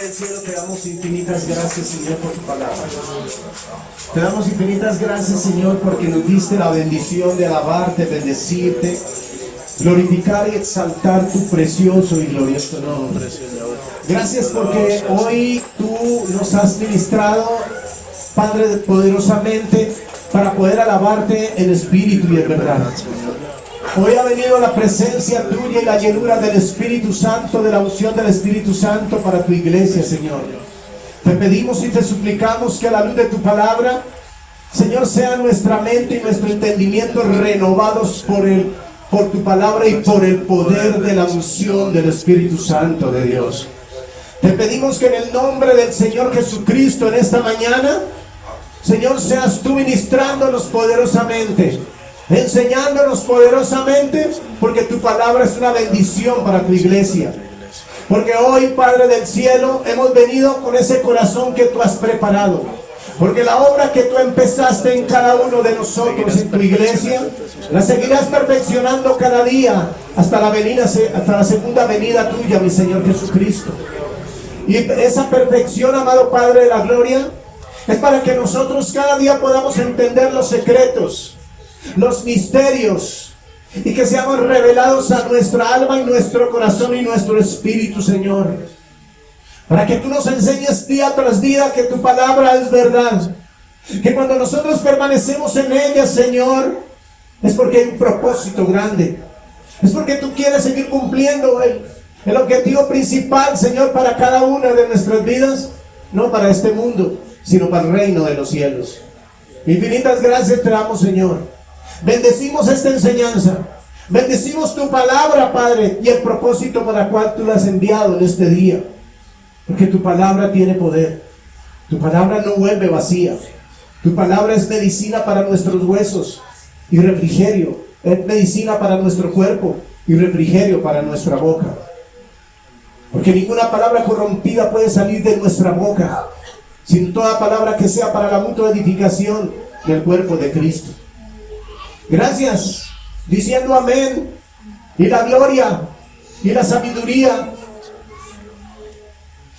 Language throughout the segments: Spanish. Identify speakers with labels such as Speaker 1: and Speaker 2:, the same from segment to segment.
Speaker 1: del cielo, te damos infinitas gracias, Señor, por tu palabra. Te damos infinitas gracias, Señor, porque nos diste la bendición de alabarte, bendecirte, glorificar y exaltar tu precioso y glorioso nombre, Señor. Gracias porque hoy tú nos has ministrado, Padre, poderosamente para poder alabarte en espíritu y en verdad, Señor. Hoy ha venido la presencia tuya y la llenura del Espíritu Santo, de la unción del Espíritu Santo para tu iglesia, Señor. Te pedimos y te suplicamos que a la luz de tu palabra, Señor, sea nuestra mente y nuestro entendimiento renovados por tu palabra y por el poder de la unción del Espíritu Santo de Dios. Te pedimos que en el nombre del Señor Jesucristo en esta mañana, Señor, seas tú ministrándonos poderosamente, enseñándonos poderosamente, porque tu palabra es una bendición para tu iglesia. Porque hoy, Padre del cielo, hemos venido con ese corazón que tú has preparado. Porque la obra que tú empezaste en cada uno de nosotros en tu iglesia, la seguirás perfeccionando cada día hasta la segunda venida tuya, mi Señor Jesucristo. Y esa perfección, amado Padre de la gloria, es para que nosotros cada día podamos entender los secretos, los misterios, y que seamos revelados a nuestra alma y nuestro corazón y nuestro espíritu, Señor, para que tú nos enseñes día tras día que tu palabra es verdad, que cuando nosotros permanecemos en ella, Señor, es porque hay un propósito grande, es porque tú quieres seguir cumpliendo el objetivo principal, Señor, para cada una de nuestras vidas, no para este mundo, sino para el reino de los cielos. Infinitas gracias te damos, Señor. Bendecimos esta enseñanza, bendecimos tu palabra, Padre, y el propósito para el cual tú la has enviado en este día, porque tu palabra tiene poder, tu palabra no vuelve vacía, tu palabra es medicina para nuestros huesos y refrigerio, es medicina para nuestro cuerpo y refrigerio para nuestra boca, porque ninguna palabra corrompida puede salir de nuestra boca, sino toda palabra que sea para la mutua edificación del cuerpo de Cristo. Gracias, diciendo amén, y la gloria, y la sabiduría,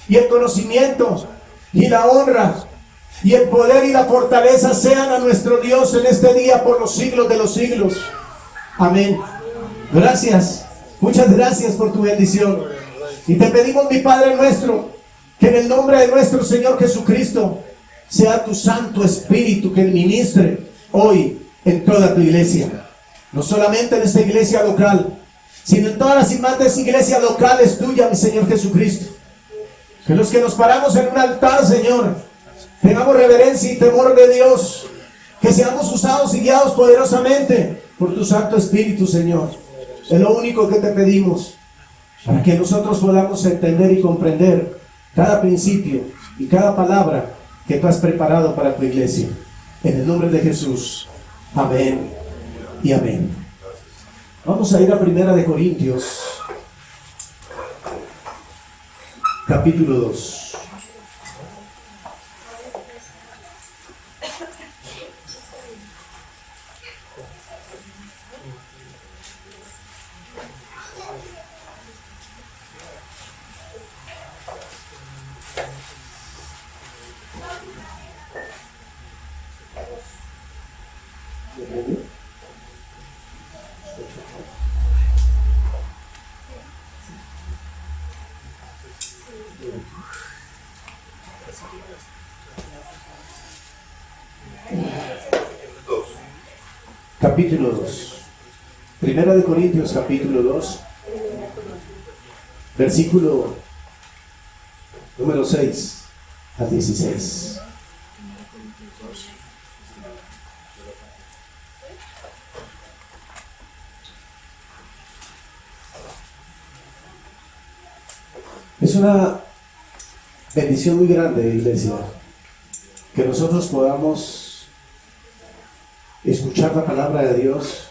Speaker 1: y el conocimiento, y la honra, y el poder y la fortaleza sean a nuestro Dios en este día por los siglos de los siglos. Amén. Gracias, muchas gracias por tu bendición. Y te pedimos, mi Padre nuestro, que en el nombre de nuestro Señor Jesucristo, sea tu Santo Espíritu que ministre hoy en toda tu iglesia, no solamente en esta iglesia local, sino en todas las demás iglesias locales tuyas, mi Señor Jesucristo. Que los que nos paramos en un altar, Señor, tengamos reverencia y temor de Dios, que seamos usados y guiados poderosamente por tu Santo Espíritu, Señor. Es lo único que te pedimos, para que nosotros podamos entender y comprender cada principio y cada palabra que tú has preparado para tu iglesia. En el nombre de Jesús. Amén y amén. Vamos a ir a 1 Corintios, capítulo 2. Capítulo 2. 1 Corintios capítulo 2, versículo número 6 al 16. Es una bendición muy grande, iglesia, que nosotros podamos escuchar la palabra de Dios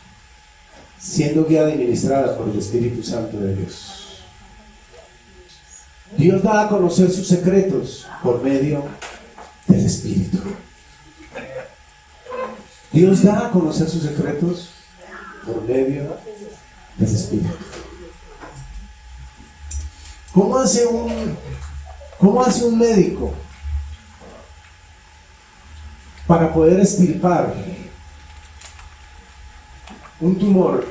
Speaker 1: siendo guiada y ministrada por el Espíritu Santo de Dios. Dios da a conocer sus secretos por medio del Espíritu. Dios da a conocer sus secretos por medio del Espíritu. ¿Cómo ¿Cómo hace un médico para poder extirpar un tumor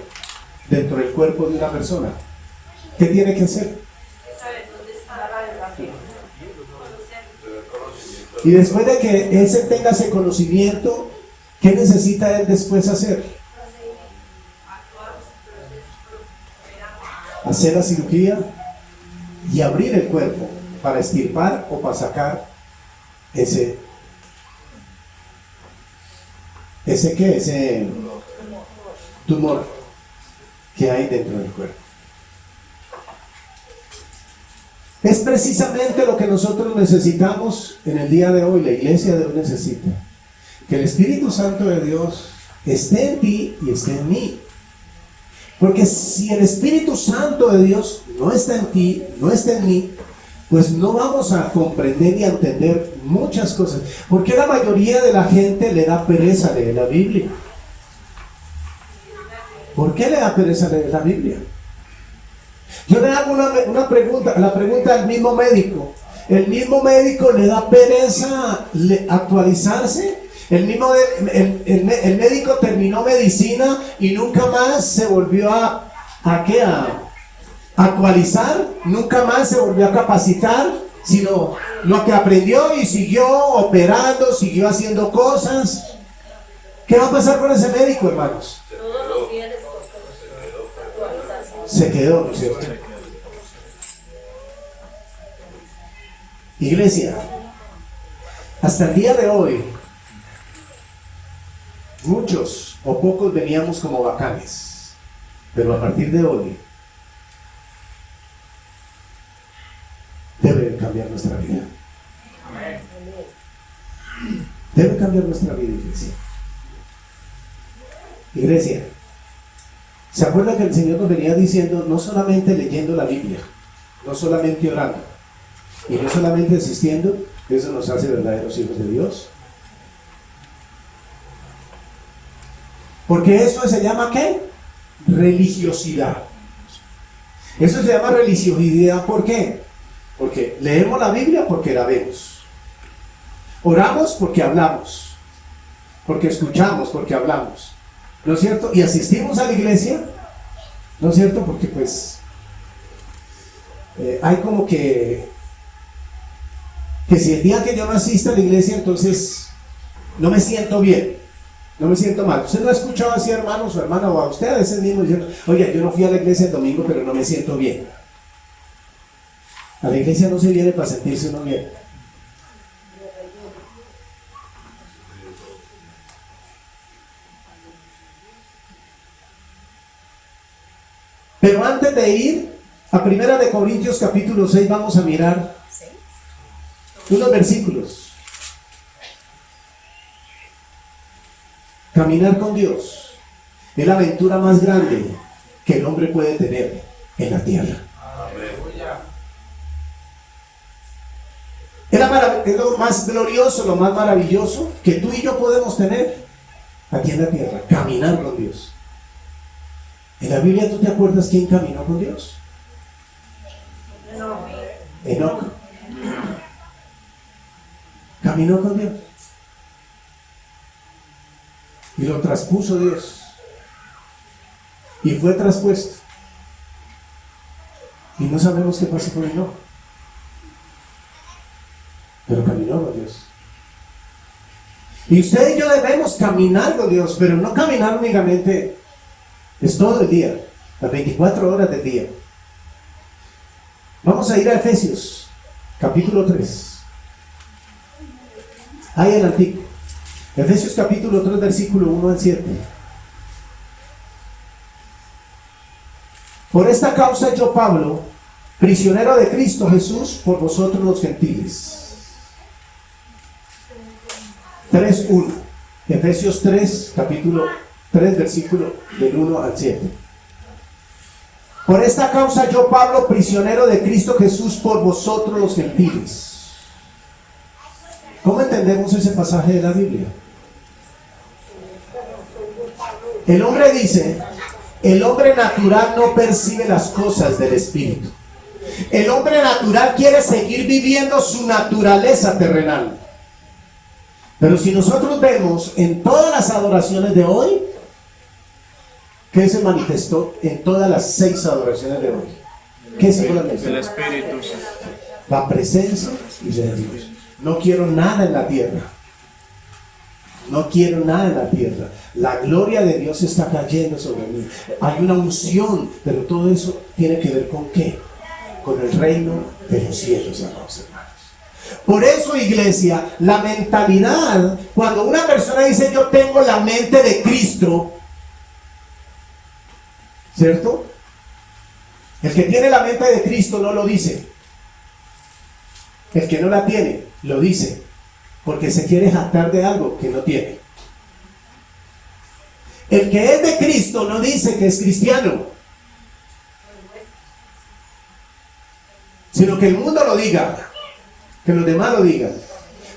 Speaker 1: dentro del cuerpo de una persona? ¿Qué tiene que hacer? Y después de que él tenga ese conocimiento, ¿qué necesita él después hacer? Hacer la cirugía y abrir el cuerpo para extirpar o para sacar ese tumor que hay dentro del cuerpo. Es precisamente lo que nosotros necesitamos en el día de hoy. La iglesia de hoy necesita que el Espíritu Santo de Dios esté en ti y esté en mí. Porque si el Espíritu Santo de Dios no está en ti, no está en mí, pues no vamos a comprender y a entender muchas cosas. Porque la mayoría de la gente le da pereza leer la Biblia. ¿Por qué le da pereza leer la Biblia? Yo le hago una pregunta, la pregunta al mismo médico. El mismo médico le da pereza actualizarse. El médico terminó medicina y nunca más se volvió a actualizar, nunca más se volvió a capacitar, sino lo que aprendió y siguió operando, siguió haciendo cosas. ¿Qué va a pasar con ese médico, hermanos? Se quedó, ¿no es cierto? Iglesia, hasta el día de hoy, muchos o pocos veníamos como bacanes, pero a partir de hoy debe cambiar nuestra vida. Debe cambiar nuestra vida, iglesia. Iglesia, ¿se acuerda que el Señor nos venía diciendo, no solamente leyendo la Biblia, no solamente orando y no solamente asistiendo, eso nos hace verdaderos hijos de Dios? Porque eso se llama ¿qué? Religiosidad. Eso se llama religiosidad, ¿por qué? Porque leemos la Biblia porque la vemos. Oramos porque hablamos. Porque escuchamos porque hablamos. ¿No es cierto? Y asistimos a la iglesia, ¿no es cierto? Porque pues hay como que si el día que yo no asista a la iglesia, entonces no me siento bien, no me siento mal. ¿Usted no ha escuchado así, hermanos o hermana, o a usted a veces mismo diciendo, oye, yo no fui a la iglesia el domingo, pero no me siento bien? A la iglesia no se viene para sentirse uno bien. Pero antes de ir a 1 Corintios capítulo 6, vamos a mirar unos versículos. Caminar con Dios es la aventura más grande que el hombre puede tener en la tierra. Es lo más glorioso, lo más maravilloso que tú y yo podemos tener aquí en la tierra, caminar con Dios. En la Biblia, ¿tú te acuerdas quién caminó con Dios? Enoc. Caminó con Dios. Y lo traspuso Dios. Y fue traspuesto. Y no sabemos qué pasó con Enoc. Pero caminó con Dios. Y usted y yo debemos caminar con Dios, pero no caminar únicamente. Es todo el día, las 24 horas del día. Vamos a ir a Efesios, capítulo 3. Ahí en el Antiguo. Efesios capítulo 3, versículo 1 al 7. Por esta causa yo, Pablo, prisionero de Cristo Jesús, por vosotros los gentiles. 3:1. Efesios 3, capítulo 3, versículo del 1 al 7. Por esta causa yo, Pablo, prisionero de Cristo Jesús, por vosotros los gentiles. ¿Cómo entendemos ese pasaje de la Biblia? El hombre dice, el hombre natural no percibe las cosas del Espíritu, El hombre natural quiere seguir viviendo su naturaleza terrenal. Pero si nosotros vemos en todas las adoraciones de hoy, ¿qué se manifestó en todas las 6 adoraciones de hoy? ¿Qué se manifestó?
Speaker 2: El Espíritu.
Speaker 1: La presencia de Dios. No quiero nada en la tierra. No quiero nada en la tierra. La gloria de Dios está cayendo sobre mí. Hay una unción, pero todo eso tiene que ver con ¿qué? Con el reino de los cielos, amados hermanos. Por eso, iglesia, la mentalidad, cuando una persona dice yo tengo la mente de Cristo, ¿cierto? El que tiene la mente de Cristo no lo dice. El que no la tiene, lo dice. Porque se quiere jactar de algo que no tiene. El que es de Cristo no dice que es cristiano, sino que el mundo lo diga, que los demás lo digan.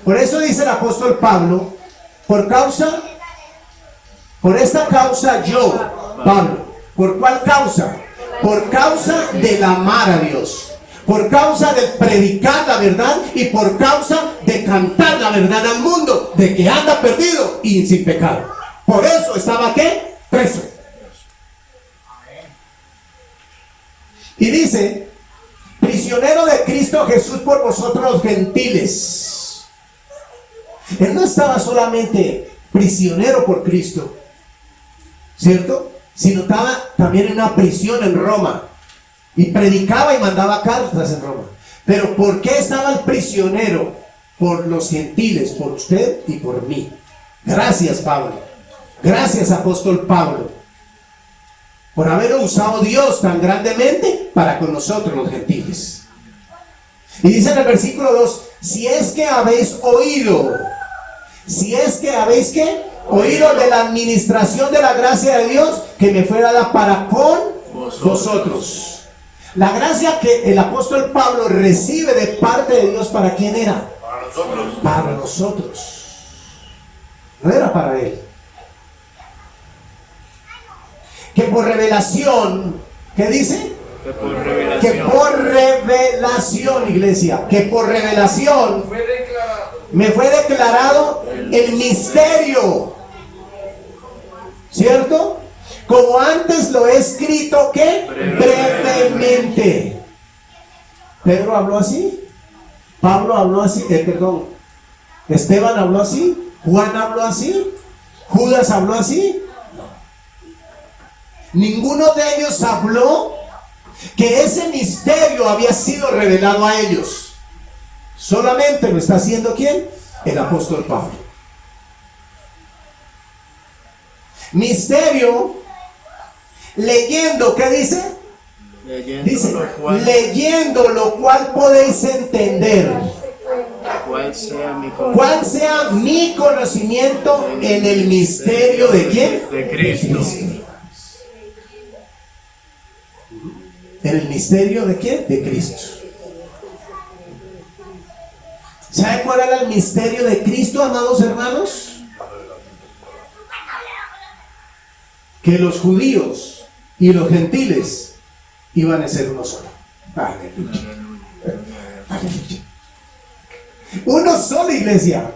Speaker 1: Por eso dice el apóstol Pablo, por esta causa yo, Pablo, ¿por cuál causa? Por causa del amar a Dios, por causa de predicar la verdad y por causa de cantar la verdad al mundo, de que anda perdido y sin pecado. Por eso estaba ¿qué? Preso. Y dice, prisionero de Cristo Jesús por vosotros los gentiles. Él no estaba solamente prisionero por Cristo, ¿cierto? Sino estaba también en una prisión en Roma. Y predicaba y mandaba cartas en Roma. Pero ¿por qué estaba el prisionero? Por los gentiles, por usted y por mí. Gracias, Pablo. Gracias, apóstol Pablo, por haber usado Dios tan grandemente para con nosotros los gentiles. Y dice en el versículo 2, si es que habéis oído oído de la administración de la gracia de Dios que me fue dada para con vosotros. La gracia que el apóstol Pablo recibe de parte de Dios, ¿para quién era?
Speaker 2: Para nosotros.
Speaker 1: Para nosotros. No era para él. Que por revelación, ¿qué dice? Que por revelación, iglesia, que por revelación me fue declarado el misterio, ¿cierto? Como antes lo he escrito, ¿qué? Brevemente. Pedro habló así, Pablo habló así, Esteban habló así, Juan habló así, Judas habló así. Ninguno de ellos habló que ese misterio había sido revelado a ellos. Solamente lo está haciendo ¿quién? El apóstol Pablo. Misterio, leyendo, ¿qué dice? Dice, leyendo lo cual podéis entender. ¿Cuál sea mi conocimiento en el misterio de quién?
Speaker 2: De Cristo.
Speaker 1: En el misterio de quién? De Cristo. ¿Sabe cuál era el misterio de Cristo, amados hermanos? Que los judíos y los gentiles iban a ser uno solo. Aleluya. Aleluya. Uno solo, iglesia.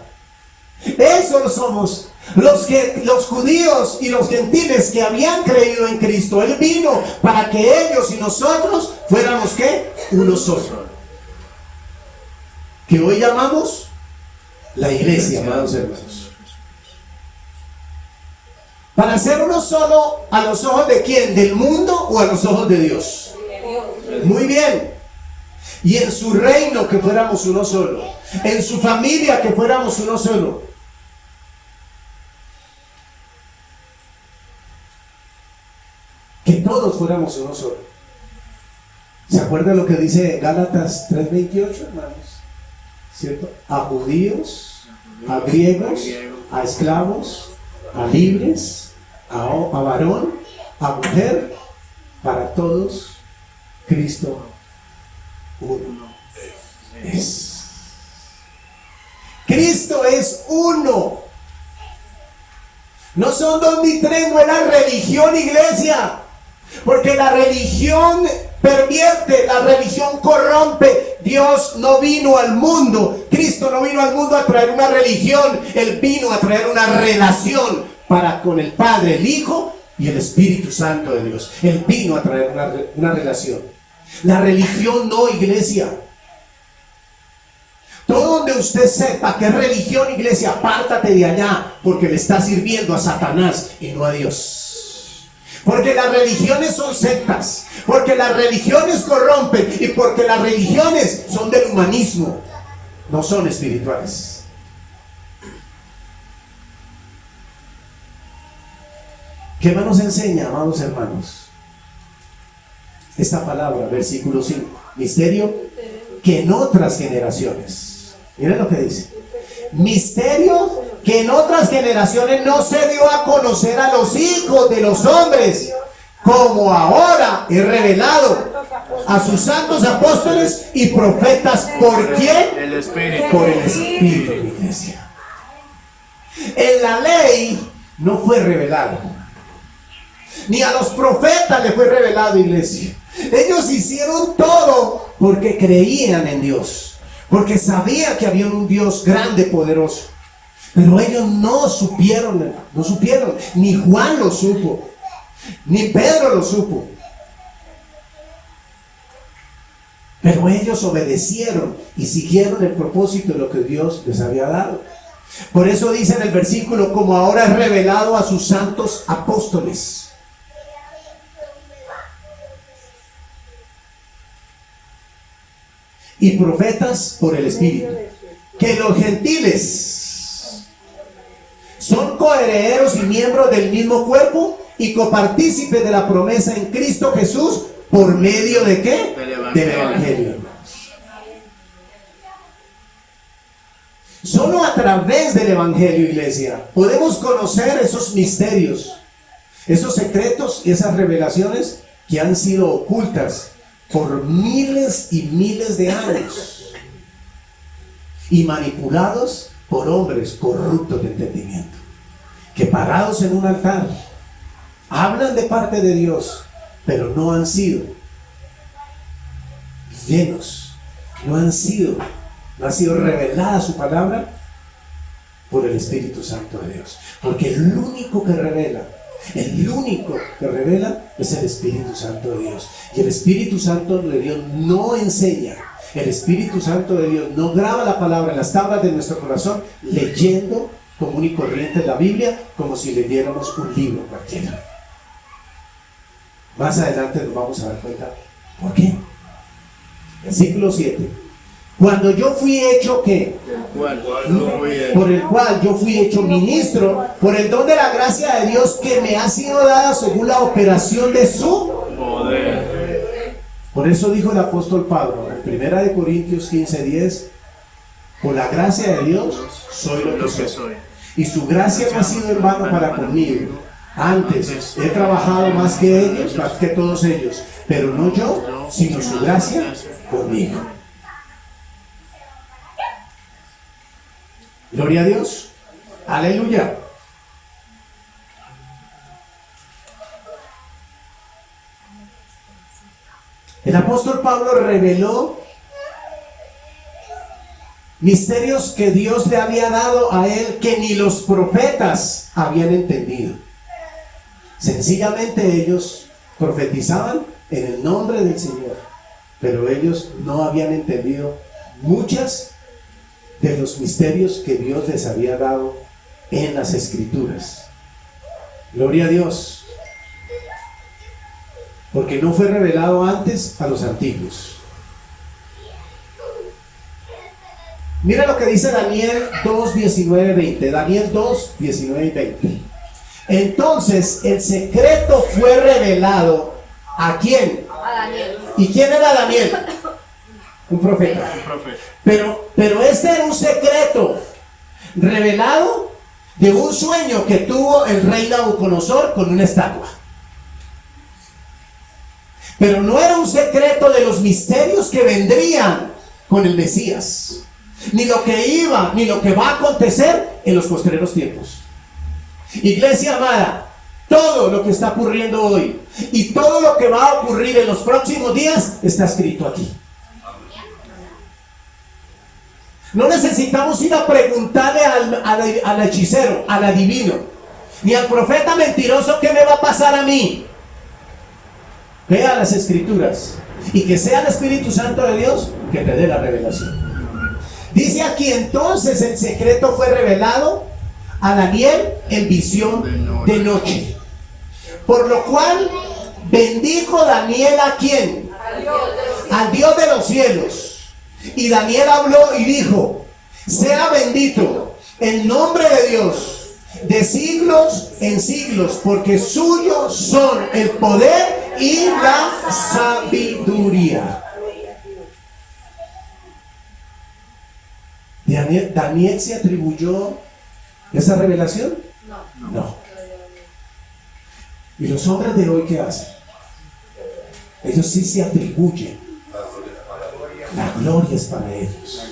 Speaker 1: Eso lo somos. Los judíos y los gentiles que habían creído en Cristo, Él vino para que ellos y nosotros fuéramos ¿qué? Uno solo. Que hoy llamamos la iglesia, amados hermanos. Para ser uno solo, ¿a los ojos de quién? ¿Del mundo o a los ojos de Dios? Muy bien. Y en su reino que fuéramos uno solo. En su familia que fuéramos uno solo. Que todos fuéramos uno solo. ¿Se acuerdan lo que dice Gálatas 3:28, hermanos? ¿Cierto? A judíos, a griegos, a esclavos, a libres, a varón, a mujer, para todos Cristo uno es. Cristo es uno. No son dos ni tres, no es la religión, iglesia. Porque la religión pervierte, la religión corrompe. Dios no vino al mundo, Cristo no vino al mundo a traer una religión, Él vino a traer una relación para con el Padre, el Hijo y el Espíritu Santo de Dios. Él vino a traer una relación. La religión no, iglesia. Todo donde usted sepa que es religión, iglesia, apártate de allá, porque le está sirviendo a Satanás y no a Dios. Porque las religiones son sectas, porque las religiones corrompen y porque las religiones son del humanismo, no son espirituales. ¿Qué más nos enseña, amados hermanos? Esta palabra, versículo 5, misterio que en otras generaciones, miren lo que dice, misterio que en otras generaciones no se dio a conocer a los hijos de los hombres, como ahora es revelado a sus santos apóstoles y profetas. ¿Por quién?
Speaker 2: El Espíritu.
Speaker 1: Por el Espíritu, iglesia. En la ley no fue revelado, ni a los profetas le fue revelado, iglesia. Ellos hicieron todo porque creían en Dios, porque sabían que había un Dios grande, poderoso. Pero ellos no supieron, ni Juan lo supo, ni Pedro lo supo. Pero ellos obedecieron y siguieron el propósito de lo que Dios les había dado. Por eso dice en el versículo, como ahora es revelado a sus santos apóstoles. Y profetas por el Espíritu, que los gentiles son coherederos y miembros del mismo cuerpo y copartícipes de la promesa en Cristo Jesús, por medio de ¿qué? Del Evangelio. Solo a través del Evangelio, iglesia, podemos conocer esos misterios, esos secretos y esas revelaciones que han sido ocultas por miles y miles de años y manipulados por hombres corruptos de entendimiento, que parados en un altar hablan de parte de Dios, pero no han sido llenos, no ha sido revelada su palabra por el Espíritu Santo de Dios. Porque el único que revela es el Espíritu Santo de Dios. Y el Espíritu Santo de Dios no enseña. El Espíritu Santo de Dios no graba la palabra en las tablas de nuestro corazón, leyendo común y corriente la Biblia, como si leyéramos un libro cualquiera. Más adelante nos vamos a dar cuenta por qué. Versículo 7. Cuando yo fui hecho ¿qué? Por el cual yo fui hecho ministro, por el don de la gracia de Dios que me ha sido dada según la operación de su poder. Por eso dijo el apóstol Pablo en 1 Corintios 15:10, por la gracia de Dios soy lo que soy. Y su gracia no ha sido en vano para conmigo. Antes he trabajado más que ellos, más que todos ellos, pero no yo, sino su gracia conmigo. Gloria a Dios. Aleluya. El apóstol Pablo reveló misterios que Dios le había dado a él que ni los profetas habían entendido. Sencillamente ellos profetizaban en el nombre del Señor, pero ellos no habían entendido muchas de los misterios que Dios les había dado en las Escrituras. Gloria a Dios, porque no fue revelado antes a los antiguos. Mira lo que dice Daniel 2, 19, 20. Daniel 2, 19 y 20. Entonces el secreto fue revelado ¿a quién?
Speaker 3: A Daniel.
Speaker 1: ¿Y quién era Daniel? Un profeta. Pero este era un secreto revelado de un sueño que tuvo el rey Nabucodonosor con una estatua. Pero no era un secreto de los misterios que vendrían con el Mesías, ni lo que iba, ni lo que va a acontecer en los postreros tiempos. Iglesia amada, todo lo que está ocurriendo hoy Y todo lo que va a ocurrir en los próximos días está escrito aquí. No necesitamos ir a preguntarle al hechicero, al adivino, ni al profeta mentiroso qué me va a pasar a mí. Vea las escrituras y que sea el Espíritu Santo de Dios que te dé la revelación. Dice aquí: entonces el secreto fue revelado a Daniel en visión de noche. Por lo cual bendijo Daniel ¿a quién? Al Dios de los cielos. Y Daniel habló y dijo: sea bendito el nombre de Dios de siglos en siglos, porque suyos son el poder y la sabiduría. ¿Daniel se atribuyó esa revelación? No. ¿Y los hombres de hoy qué hacen? Ellos sí se atribuyen. La gloria es para ellos.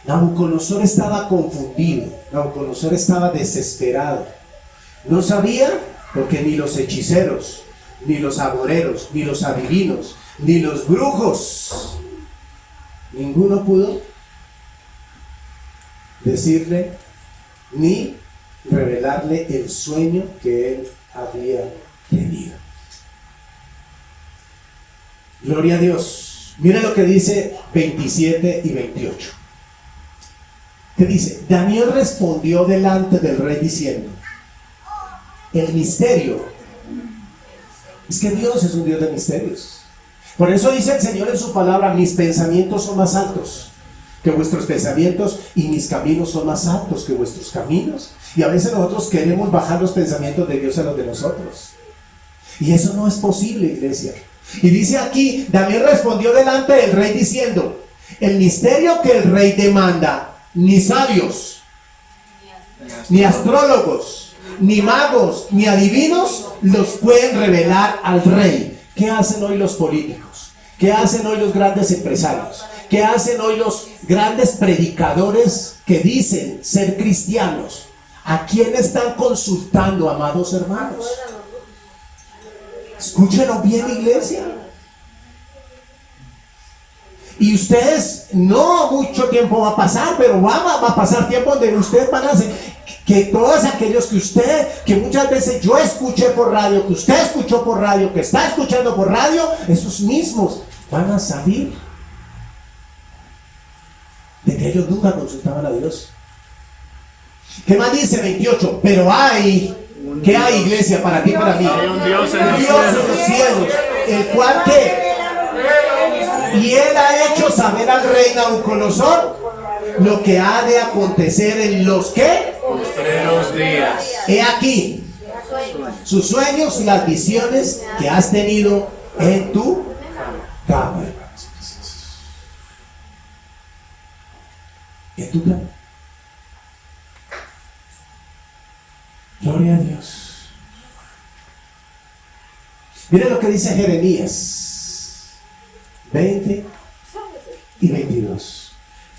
Speaker 1: Nabucodonosor estaba confundido. Nabucodonosor estaba desesperado. No sabía, porque ni los hechiceros, ni los agoreros, ni los adivinos, ni los brujos, ninguno pudo decirle ni revelarle el sueño que él había tenido. Gloria a Dios. Mira lo que dice 27 y 28. ¿Qué dice? Daniel respondió delante del rey diciendo: el misterio. Es que Dios es un Dios de misterios. Por eso dice el Señor en su palabra: mis pensamientos son más altos que vuestros pensamientos, y mis caminos son más altos que vuestros caminos. Y a veces nosotros queremos bajar los pensamientos de Dios a los de nosotros, y eso no es posible, iglesia. Y dice aquí: Daniel respondió delante del rey diciendo: el misterio que el rey demanda, ni sabios, ni astrólogos, ni magos, ni adivinos los pueden revelar al rey. ¿Qué hacen hoy los políticos? ¿Qué hacen hoy los grandes empresarios? ¿Qué hacen hoy los grandes predicadores que dicen ser cristianos? ¿A quién están consultando, amados hermanos? Escúchenlo bien, iglesia. Y ustedes, no mucho tiempo va a pasar, pero va a pasar tiempo donde ustedes van a hacer que todos aquellos que muchas veces yo escuché por radio, que usted escuchó por radio, que está escuchando por radio, esos mismos van a salir de que ellos nunca consultaban a Dios. ¿Qué más dice 28? Pero hay, ¿qué hay, iglesia, para ti y para mí?
Speaker 2: Hay un Dios en
Speaker 1: Un Dios en los cielos, el cual que y él ha hecho saber al rey Nabucodonosor lo que ha de acontecer en los que
Speaker 2: postreros días.
Speaker 1: He aquí sus sueños y las visiones que has tenido en tu cama. En tu cama. Gloria a Dios. Mire lo que dice Jeremías 20 y 22.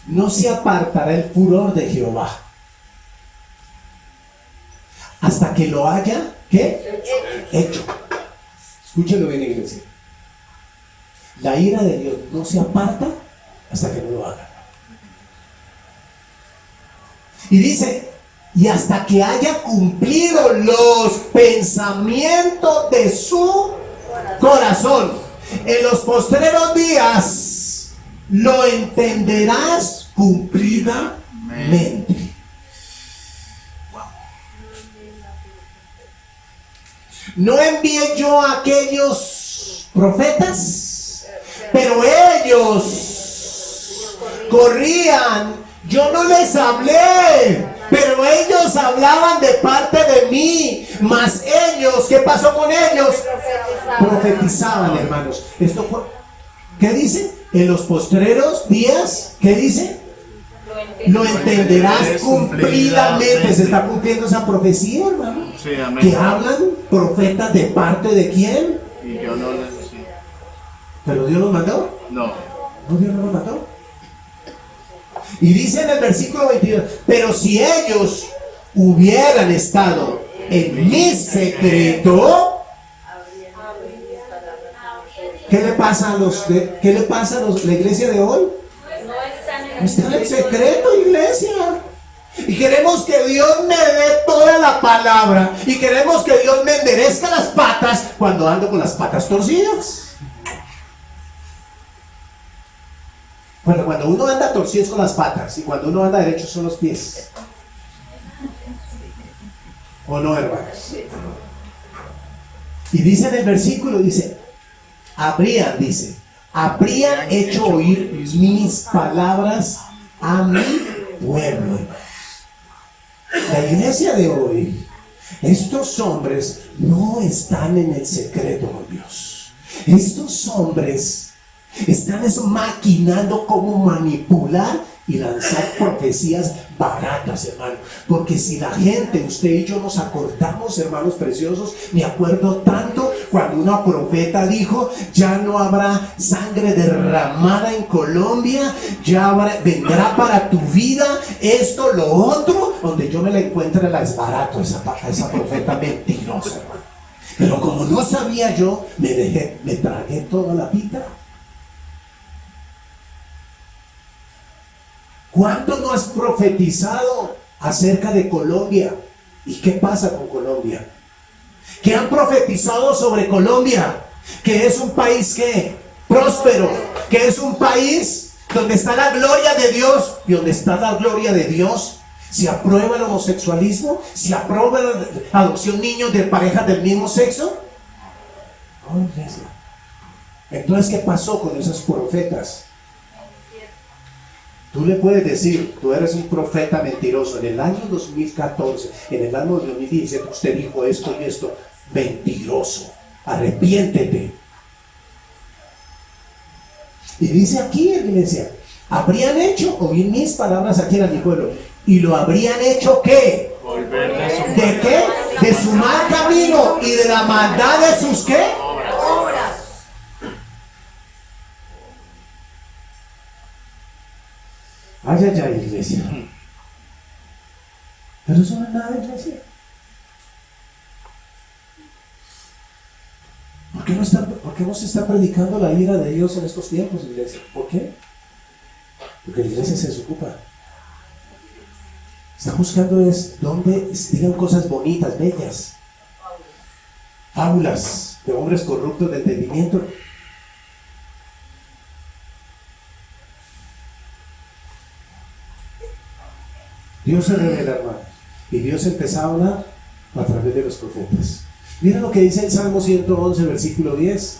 Speaker 1: No se apartará el furor de Jehová hasta que lo haya, ¿qué? Hecho. Escúchelo bien, iglesia. La ira de Dios no se aparta hasta que no lo haga. Y dice: y hasta que haya cumplido los pensamientos de su corazón. En los postreros días lo entenderás cumplidamente. No envié yo a aquellos profetas, pero ellos corrían. Yo no les hablé, pero ellos hablaban de parte de mí. Mas ellos, ¿qué pasó con ellos? Profetizaban, hermanos. Esto fue, ¿qué dice? En los postreros días, ¿qué dice? Lo entenderás cumplidamente. Se está cumpliendo esa profecía, hermano.
Speaker 2: Sí, amén.
Speaker 1: Que hablan profetas de parte de quién.
Speaker 2: Y yo no necesito.
Speaker 1: ¿Pero Dios los mandó?
Speaker 2: No.
Speaker 1: ¿No, Dios no los mandó? Y dice en el versículo 22: pero si ellos hubieran estado en mi secreto, ¿qué le pasa a la iglesia de hoy? Está en el secreto, iglesia. Y queremos que Dios me dé toda la palabra. Y queremos que Dios me enderezca las patas cuando ando con las patas torcidas. Bueno, cuando uno anda torcido con las patas y cuando uno anda derecho son los pies. ¿O no, hermanos? Y dice en el versículo, habrían hecho oír mis palabras a mi pueblo. La iglesia de hoy, estos hombres no están en el secreto con Dios. Estos hombres están maquinando cómo manipular y lanzar profecías baratas, hermano. Porque si la gente, usted y yo nos acordamos, hermanos preciosos, me acuerdo tanto cuando una profeta dijo: ya no habrá sangre derramada en Colombia, vendrá para tu vida esto, lo otro. Donde yo me la encuentre la desbarato a esa profeta mentirosa, hermano. Pero como no sabía yo, me tragué toda la pita. ¿Cuánto no has profetizado acerca de Colombia? ¿Y qué pasa con Colombia? ¿Qué han profetizado sobre Colombia? Que es un país próspero, que es un país donde está la gloria de Dios. Y donde está la gloria de Dios, ¿se aprueba el homosexualismo? ¿Se aprueba la adopción de niños de parejas del mismo sexo? No, iglesia. Entonces, ¿qué pasó con esos profetas? Tú le puedes decir: tú eres un profeta mentiroso. En el año 2014, en el año 2017, usted dijo esto y esto. Mentiroso. Arrepiéntete. Y dice aquí, iglesia, habrían hecho oír mis palabras aquí en mi pueblo. Y lo habrían hecho, ¿qué?
Speaker 2: Volver de su
Speaker 1: ¿De qué? De su mal camino y de la maldad de sus ¿qué?
Speaker 2: obras.
Speaker 1: Ay, ay, ay, iglesia. Pero eso no es nada, iglesia. ¿Por qué no se está predicando la ira de Dios en estos tiempos, iglesia? ¿Por qué? Porque la iglesia se desocupa. Está buscando donde digan cosas bonitas, bellas. Fábulas de hombres corruptos de entendimiento. Dios se revela, hermano, y Dios empezó a hablar a través de los profetas. Miren lo que dice el Salmo 111, versículo 10.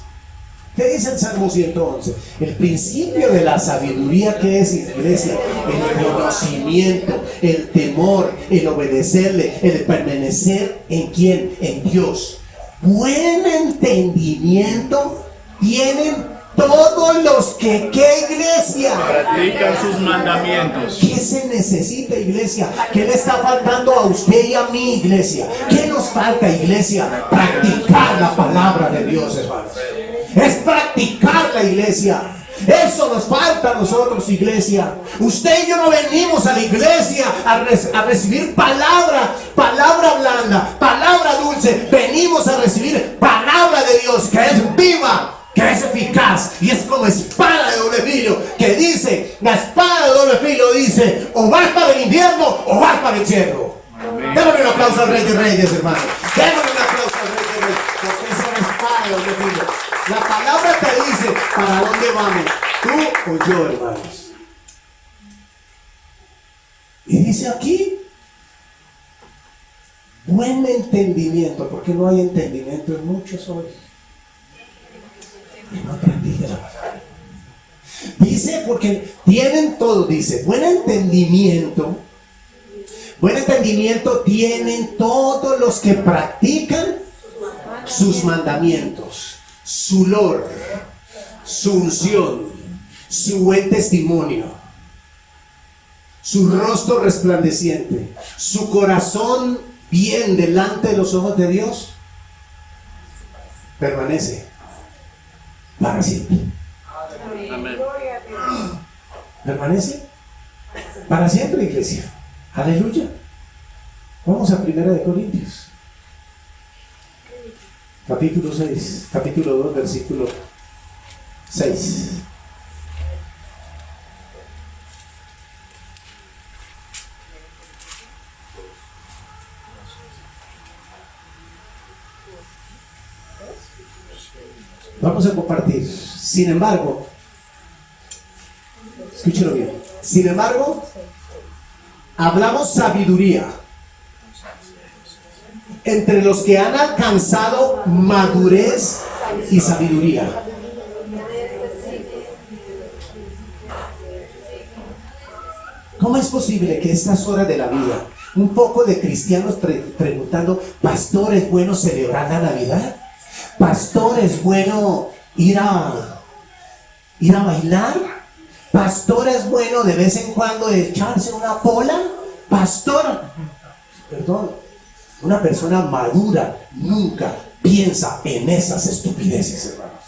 Speaker 1: ¿Qué dice el Salmo 111? El principio de la sabiduría, que es, iglesia, el conocimiento, el temor, el obedecerle, el permanecer en ¿quién? En Dios. Buen entendimiento tienen todos los que, ¿qué, iglesia?
Speaker 2: Practican sus mandamientos.
Speaker 1: ¿Qué se necesita, iglesia? ¿Qué le está faltando a usted y a mí, iglesia? ¿Qué nos falta, iglesia? Practicar la palabra de Dios, hermanos. Es practicar la iglesia. Eso nos falta a nosotros, iglesia. Usted y yo no venimos a la iglesia a recibir palabra blanda, palabra dulce. Venimos a recibir palabra de Dios, que es viva, que es eficaz y es como espada de doble filo, que dice, la espada de doble filo dice: o vas para el invierno o vas para el cielo. Démosle un aplauso al Rey de Reyes, hermano. Démosle un aplauso al Rey de Reyes, porque es una espada de doble filo. La palabra te dice para dónde vamos, tú o yo, hermanos. Y dice aquí: buen entendimiento, porque no hay entendimiento en muchos hoy. Y no practica la palabra. Dice, porque tienen todo, dice, buen entendimiento tienen todos los que practican sus mandamientos, su lor, su unción, su buen testimonio, su rostro resplandeciente, su corazón bien delante de los ojos de Dios, permanece para siempre.
Speaker 2: Amén.
Speaker 1: Permanece para siempre, iglesia. Aleluya. Vamos a Primera de Corintios. Capítulo 6, capítulo 2, versículo 6. Vamos a compartir. Sin embargo, escúchelo bien. Sin embargo, hablamos sabiduría entre los que han alcanzado madurez y sabiduría. ¿Cómo es posible que a estas horas de la vida, un poco de cristianos preguntando, pastor, ¿es bueno celebrar la Navidad? Pastor, ¿es bueno ir a bailar? Pastor, ¿es bueno de vez en cuando echarse una pola? Pastor, perdón, una persona madura nunca piensa en esas estupideces, hermanos.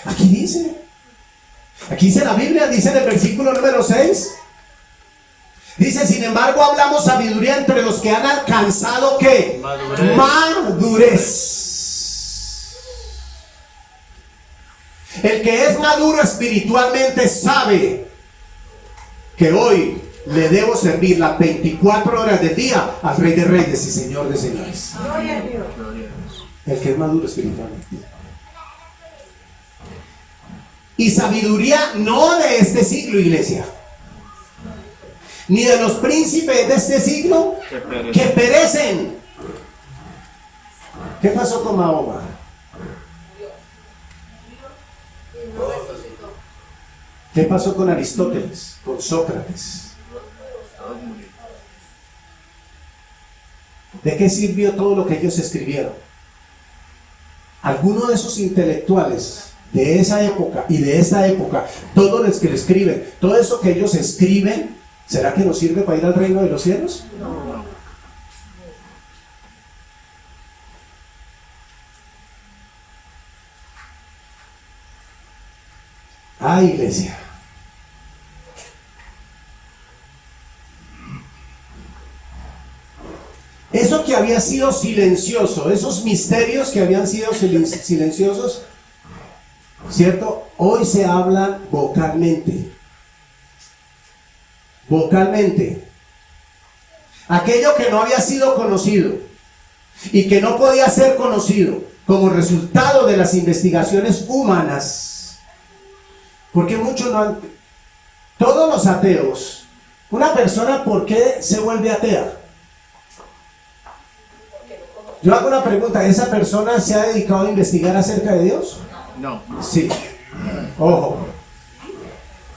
Speaker 1: Aquí dice la Biblia, dice en el versículo número 6, dice, sin embargo, hablamos sabiduría entre los que han alcanzado, ¿qué? Madurez. El que es maduro espiritualmente sabe que hoy le debo servir las 24 horas del día al Rey de Reyes y Señor de Señores. El que es maduro espiritualmente. Y sabiduría no de este siglo, iglesia, ni de los príncipes de este siglo que perecen. ¿Qué pasó con Mahoma? ¿Qué pasó con Aristóteles? Con Sócrates. ¿De qué sirvió todo lo que ellos escribieron? Algunos de esos intelectuales de esa época y de esta época, todos los que le escriben, todo eso que ellos escriben, ¿será que nos sirve para ir al reino de los cielos?
Speaker 2: No.
Speaker 1: Ah, iglesia. Eso que había sido silencioso, esos misterios que habían sido silenciosos, ¿cierto? Hoy se hablan vocalmente. Vocalmente. Aquello que no había sido conocido y que no podía ser conocido como resultado de las investigaciones humanas. Porque muchos no han... Todos los ateos, una persona, ¿por qué se vuelve atea? Yo hago una pregunta, ¿esa persona se ha dedicado a investigar acerca de Dios?
Speaker 2: No.
Speaker 1: Sí. Ojo.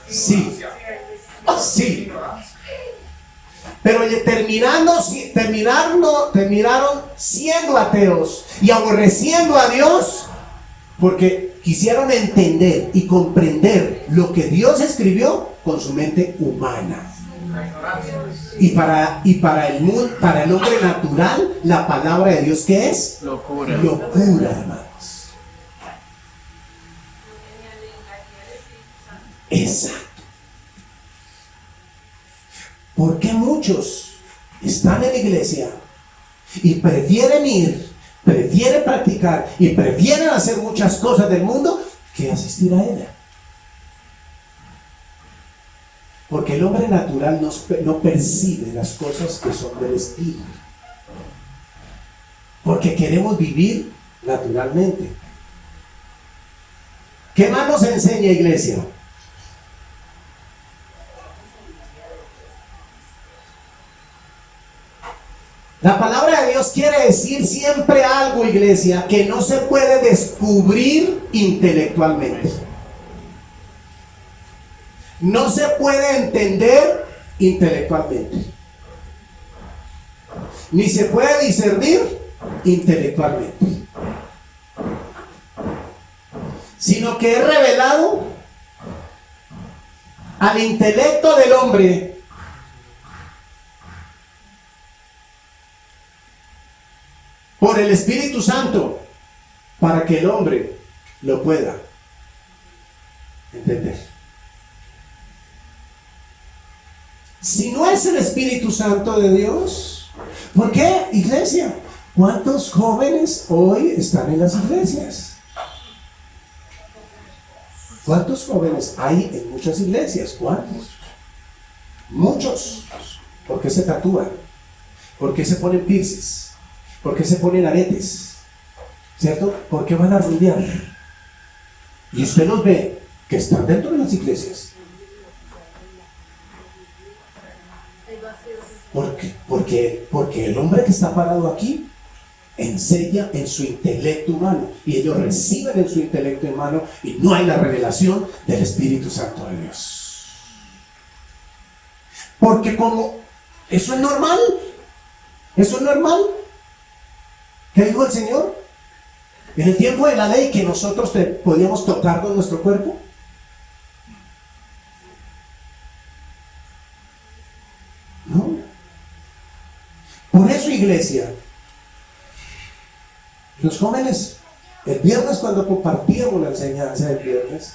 Speaker 1: Sí. Sí. Pero terminaron siendo ateos y aborreciendo a Dios porque quisieron entender y comprender lo que Dios escribió con su mente humana. Y para el hombre natural, la palabra de Dios, ¿qué es?
Speaker 2: Locura.
Speaker 1: Locura, hermanos. Exacto. ¿Por qué muchos están en la iglesia y prefieren practicar y prefieren hacer muchas cosas del mundo que asistir a ella? Porque el hombre natural no percibe las cosas que son del espíritu. Porque queremos vivir naturalmente. ¿Qué más nos enseña, iglesia? La palabra de Dios quiere decir siempre algo, iglesia, que no se puede descubrir intelectualmente. No se puede entender intelectualmente. Ni se puede discernir intelectualmente. Sino que es revelado al intelecto del hombre por el Espíritu Santo para que el hombre lo pueda entender. Si no es el Espíritu Santo de Dios, ¿por qué, iglesia? ¿Cuántos jóvenes hoy están en las iglesias? ¿Cuántos jóvenes hay en muchas iglesias? ¿Cuántos? Muchos. ¿Por qué se tatúan? ¿Por qué se ponen piercings? ¿Por qué se ponen aretes? ¿Cierto? ¿Por qué van a rumbear? Y usted los ve que están dentro de las iglesias. ¿Por qué? Porque el hombre que está parado aquí enseña en su intelecto humano, y ellos reciben en su intelecto humano, y no hay la revelación del Espíritu Santo de Dios. Porque como eso es normal, eso es normal. ¿Qué dijo el Señor? En el tiempo de la ley, que nosotros podíamos tocar con nuestro cuerpo. No. Por eso, iglesia, los jóvenes, el viernes cuando compartíamos la enseñanza del viernes,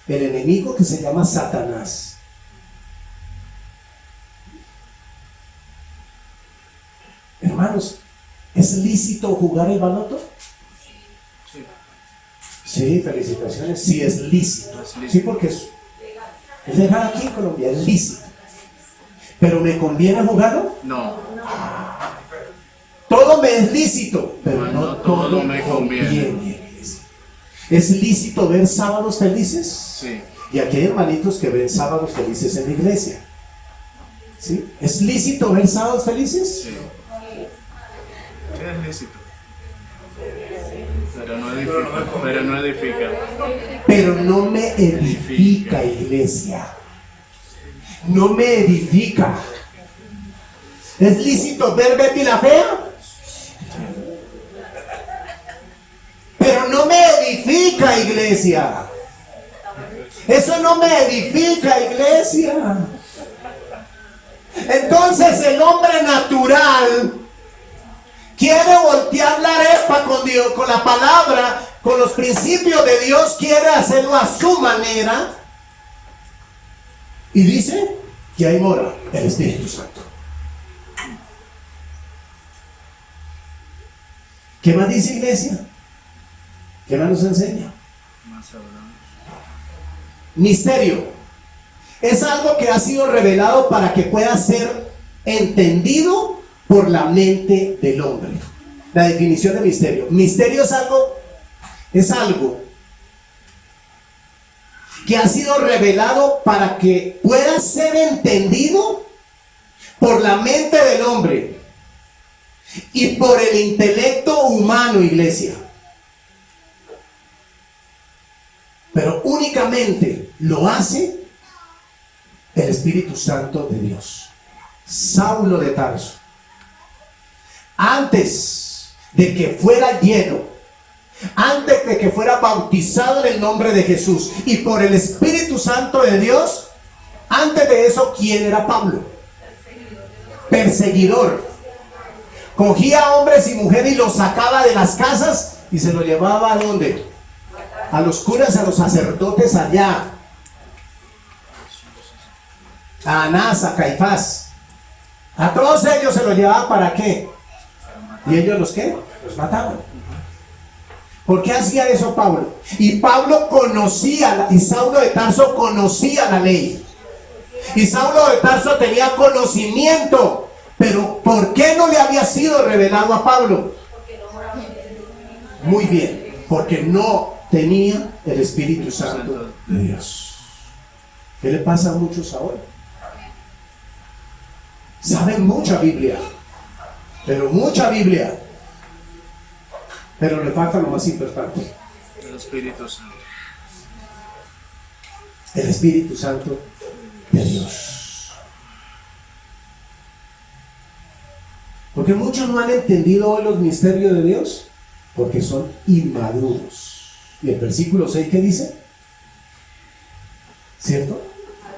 Speaker 1: el enemigo que se llama Satanás, hermanos, ¿es lícito jugar el baloto? Sí, felicitaciones. Sí, es lícito. Sí, porque es legal aquí en Colombia, es lícito. ¿Pero me conviene jugarlo?
Speaker 2: No.
Speaker 1: Todo me es lícito, pero
Speaker 2: Bueno,
Speaker 1: no todo
Speaker 2: me conviene.
Speaker 1: ¿Es lícito ver sábados felices?
Speaker 2: Sí.
Speaker 1: Y aquí hay hermanitos que ven sábados felices en la iglesia. ¿Sí? ¿Es lícito ver sábados felices?
Speaker 2: Sí. Es lícito. Pero no edifica. Pero no edifica.
Speaker 1: Pero no me edifica, iglesia. No me edifica. ¿Es lícito ver Betty la Fea? Pero no me edifica, iglesia. Eso no me edifica, iglesia. Entonces el hombre natural quiere voltear la arepa con Dios, con la palabra, con los principios de Dios, quiere hacerlo a su manera. Y dice que ahí mora el Espíritu Santo. ¿Qué más dice, iglesia? ¿Qué más nos enseña? Misterio. Es algo que ha sido revelado para que pueda ser entendido por la mente del hombre. La definición de misterio. Misterio es algo que ha sido revelado para que pueda ser entendido por la mente del hombre y por el intelecto humano, iglesia. Pero únicamente lo hace el Espíritu Santo de Dios. Saulo de Tarso, antes de que fuera lleno, antes de que fuera bautizado en el nombre de Jesús y por el Espíritu Santo de Dios, antes de eso, ¿quién era Pablo? Perseguidor. Cogía hombres y mujeres y los sacaba de las casas y se los llevaba ¿a dónde? A los curas, a los sacerdotes allá, a Anás, a Caifás, a todos ellos se los llevaba. ¿Para qué? ¿Y ellos los qué? Los mataban. ¿Por qué hacía eso Pablo? Y Pablo conocía, y Saulo de Tarso conocía la ley, y Saulo de Tarso tenía conocimiento. Pero ¿por qué no le había sido revelado a Pablo? Muy bien, porque no tenía el Espíritu Santo de Dios. ¿Qué le pasa a muchos ahora? Saben mucha Biblia, pero mucha Biblia, pero le falta lo más importante:
Speaker 2: El Espíritu Santo.
Speaker 1: el Espíritu Santo de Dios. Porque muchos no han entendido hoy los misterios de Dios porque son inmaduros. Y el versículo 6, ¿qué dice? ¿Cierto?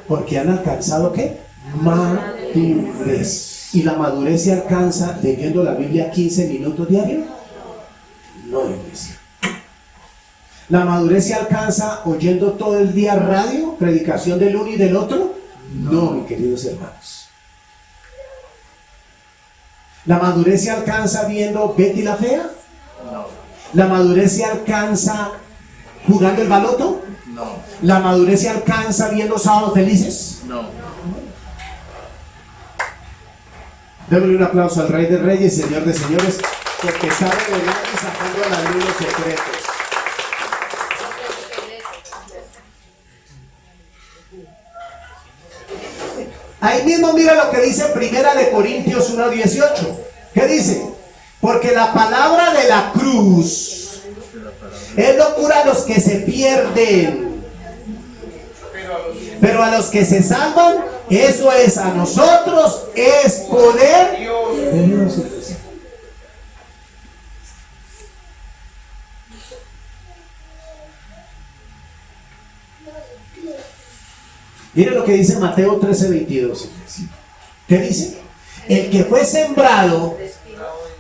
Speaker 1: Porque han alcanzado ¿qué? Madurez. ¿Y la madurez se alcanza leyendo la Biblia 15 minutos diarios? No, iglesia. ¿La madurez se alcanza oyendo todo el día radio, predicación del uno y del otro? No, mis queridos hermanos. ¿La madurez se alcanza viendo Betty la Fea?
Speaker 2: No.
Speaker 1: ¿La madurez se alcanza jugando el baloto?
Speaker 2: No.
Speaker 1: ¿La madurez se alcanza viendo Sábados Felices?
Speaker 2: No.
Speaker 1: Démosle un aplauso al Rey de Reyes, Señor de Señores, porque está revelando y sacando a la luz los secretos. Ahí mismo mira lo que dice Primera de Corintios 1:18. ¿Qué dice? Porque la palabra de la cruz es locura a los que se pierden, pero a los que se salvan, eso es, a nosotros es poder de Dios. Mire lo que dice Mateo 13:22. ¿Qué dice? El que fue sembrado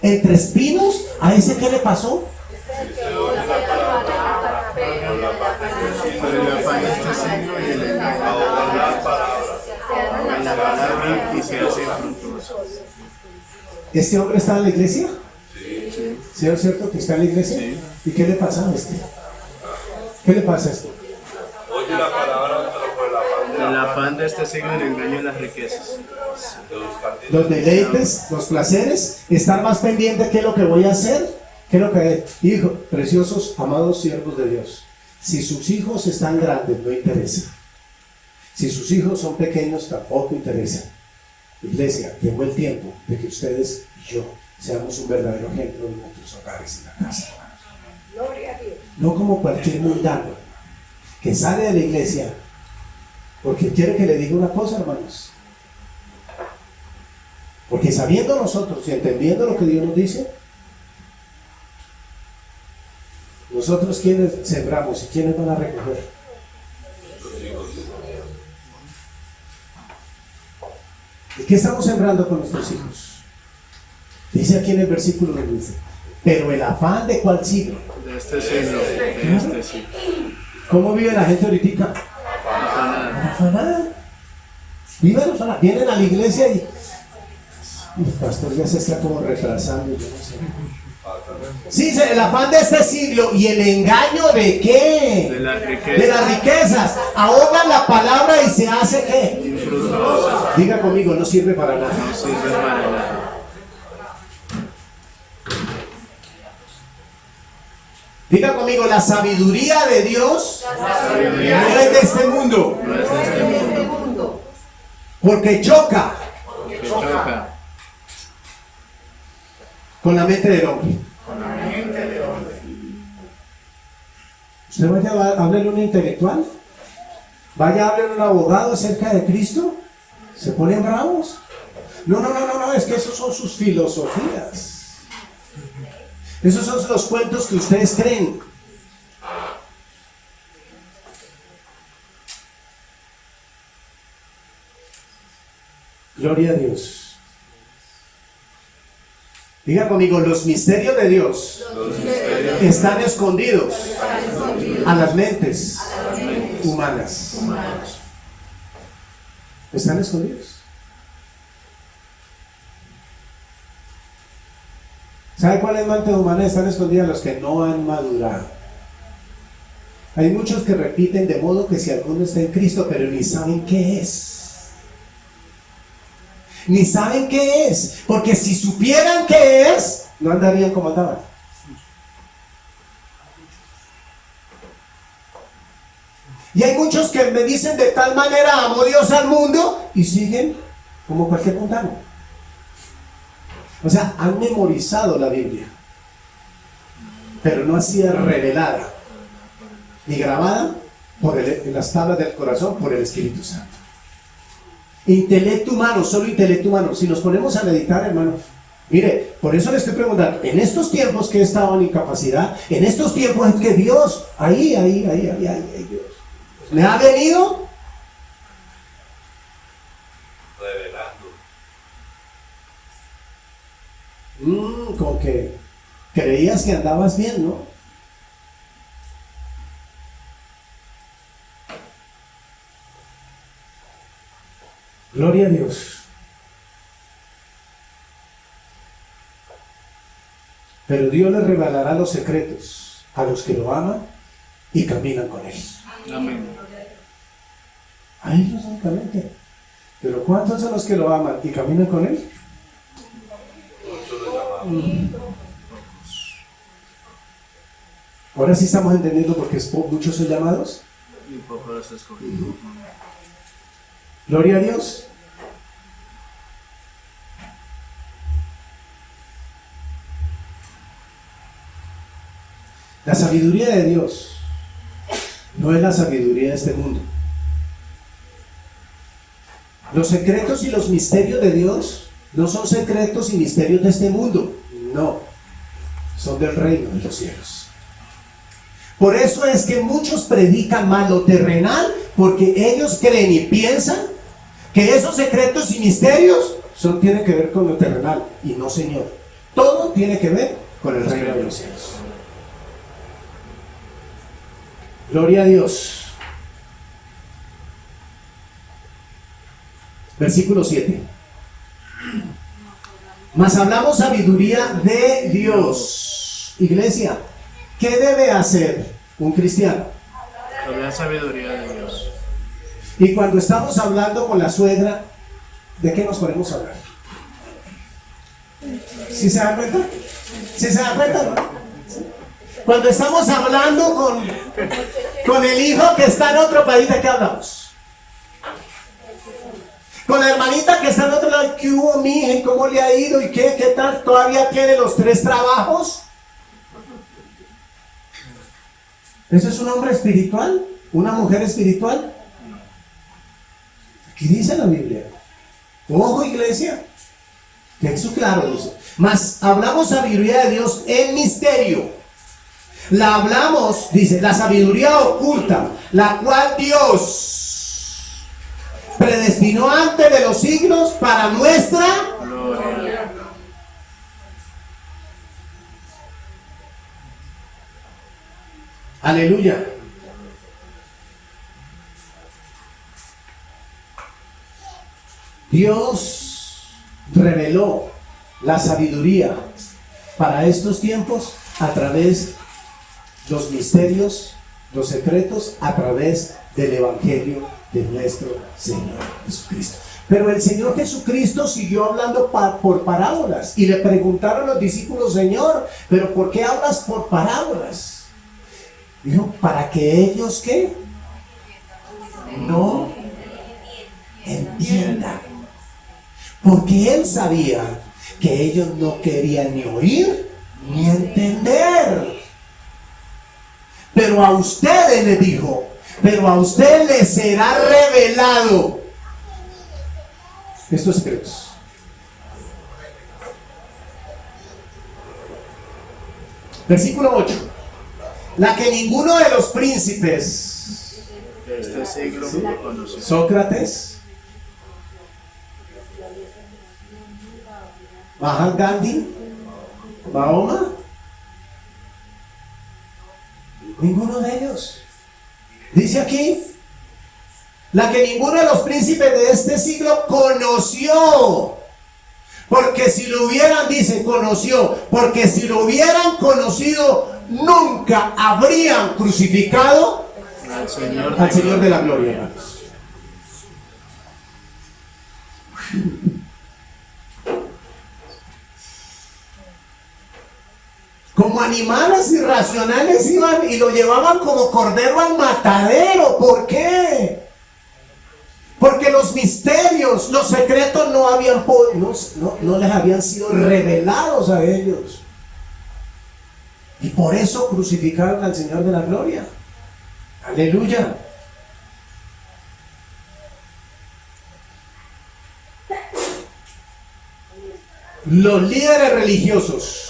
Speaker 1: entre espinos, ¿a ese qué le pasó?
Speaker 2: Pero el afán de este siglo y el engaño de la palabra y se hace fructuoso.
Speaker 1: ¿Este hombre está en la iglesia? ¿Sí es cierto que está en la iglesia?
Speaker 2: Sí.
Speaker 1: ¿Y qué le pasa a este? ¿Qué le pasa a esto?
Speaker 3: Oye la palabra, pero por la
Speaker 2: El afán de este siglo y el engaño de las riquezas.
Speaker 1: Los deleites, los placeres, estar más pendiente de qué es lo que voy a hacer, qué es lo que... Hijo, preciosos, amados siervos de Dios, si sus hijos están grandes, no interesa. Si sus hijos son pequeños, tampoco interesa. Iglesia, llegó el tiempo de que ustedes y yo seamos un verdadero ejemplo en nuestros hogares y en la casa, hermanos. No como cualquier mundano, hermano, que sale de la iglesia porque quiere que le diga una cosa, hermanos. Porque sabiendo nosotros y entendiendo lo que Dios nos dice, nosotros quienes sembramos y quienes van a recoger. ¿Y qué estamos sembrando con nuestros hijos? Dice aquí en el versículo que dice, pero el afán de cuál siglo.
Speaker 2: De este siglo, de este siglo.
Speaker 1: ¿Cómo vive la gente ahorita?
Speaker 2: Afanada.
Speaker 1: Afanada. Viven afanada. Vienen a la iglesia y el pastor ya se está como retrasando, yo no sé. Sí, el afán de este siglo y el engaño de qué?
Speaker 2: De las riquezas.
Speaker 1: De las riquezas. Ahogan la palabra y se hace qué?
Speaker 2: Infructuosa.
Speaker 1: Diga conmigo, no sirve para nada.
Speaker 2: No sirve para nada.
Speaker 1: Diga conmigo, la sabiduría de Dios
Speaker 2: Sabiduría
Speaker 1: no es de este mundo,
Speaker 2: no es de este mundo.
Speaker 1: porque choca
Speaker 2: Que choca.
Speaker 1: con la mente del hombre. Usted vaya a hablarle a un intelectual, vaya a hablarle a un abogado acerca de Cristo, se ponen bravos. No, es que esos son sus filosofías. Esos son los cuentos que ustedes creen. Gloria a Dios. Diga conmigo, los misterios de Dios están escondidos a las mentes humanas. Están escondidos. ¿Sabe cuáles mentes humanas están escondidas? Los que no han madurado. Hay muchos que repiten de modo que si alguno está en Cristo, pero ni saben qué es. Ni saben qué es, porque si supieran qué es, no andarían como andaban. Y hay muchos que me dicen de tal manera amó Dios al mundo y siguen como cualquier mundano. O sea, han memorizado la Biblia, pero no ha sido revelada ni grabada en las tablas del corazón por el Espíritu Santo. Intelecto humano, solo intelecto humano. Si nos ponemos a meditar, hermano, mire, por eso le estoy preguntando, en estos tiempos que he estado en incapacidad, en estos tiempos en que Dios, ahí, Dios, me ha venido
Speaker 3: revelando.
Speaker 1: como que creías que andabas bien, ¿no? Gloria a Dios. Pero Dios les revelará los secretos a los que lo aman y caminan con Él.
Speaker 2: Amén.
Speaker 1: A ellos únicamente. Pero ¿cuántos son los que lo aman y caminan con Él? Ahora sí estamos entendiendo por qué muchos son llamados.
Speaker 2: Y poco los escogidos.
Speaker 1: Gloria a Dios. La sabiduría de Dios no es la sabiduría de este mundo. Los secretos y los misterios de Dios no son secretos y misterios de este mundo. No, son del reino de los cielos. Por eso es que muchos predican mal lo terrenal, porque ellos creen y piensan que esos secretos y misterios tienen que ver con lo terrenal. Y no, Señor. Todo tiene que ver con el reino de los cielos. Gloria a Dios. Versículo 7. Mas hablamos sabiduría de Dios. Iglesia, ¿qué debe hacer un cristiano?
Speaker 2: Hablar sabiduría de Dios.
Speaker 1: Y cuando estamos hablando con la suegra, ¿de qué nos ponemos a hablar? ¿Sí se dan cuenta? ¿Sí se dan cuenta? ¿No? Cuando estamos hablando con el hijo que está en otro país, ¿de qué hablamos? Con la hermanita que está en otro lado, ¿qué hubo, mija? ¿Cómo le ha ido? ¿Y qué tal? ¿Todavía tiene los 3 trabajos? ¿Eso es un hombre espiritual? ¿Una mujer espiritual? Aquí dice la Biblia. Ojo, iglesia. Texto claro dice. Mas hablamos sabiduría de Dios en misterio. La hablamos, dice, la sabiduría oculta, la cual Dios predestinó antes de los siglos para nuestra
Speaker 2: Gloria.
Speaker 1: Aleluya. Dios reveló la sabiduría para estos tiempos a través de los misterios, los secretos, a través del Evangelio de nuestro Señor Jesucristo. Pero el Señor Jesucristo siguió hablando por parábolas, y le preguntaron los discípulos: Señor, ¿pero por qué hablas por parábolas? Dijo: para que ellos, ¿qué? No entiendan. Porque Él sabía que ellos no querían ni oír ni entender. Pero a ustedes, le dijo, pero a ustedes les será revelado estos secretos. Versículo 8. La que ninguno de los príncipes
Speaker 2: De este siglo conoció.
Speaker 1: Sócrates, Mahatma Gandhi, Mahoma, ninguno de ellos. Dice aquí, la que ninguno de los príncipes de este siglo conoció. Porque si lo hubieran, dice, conoció, porque si lo hubieran conocido, nunca habrían crucificado al Señor de la gloria, hermanos. Como animales irracionales iban y lo llevaban como cordero al matadero. ¿Por qué? Porque los misterios, los secretos no les habían sido revelados a ellos. Y por eso crucificaron al Señor de la gloria. Aleluya. Los líderes religiosos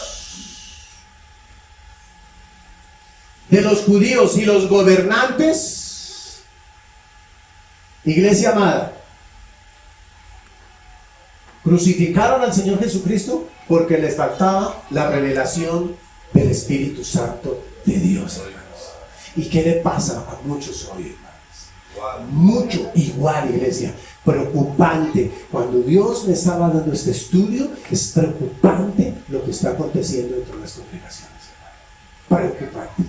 Speaker 1: de los judíos y los gobernantes, iglesia amada, crucificaron al Señor Jesucristo porque les faltaba la revelación del Espíritu Santo de Dios, hermanos. ¿Y qué le pasa a muchos hoy, hermanos? Mucho, igual, iglesia. Preocupante. Cuando Dios me estaba dando este estudio, es preocupante lo que está aconteciendo dentro de las congregaciones. Preocupante.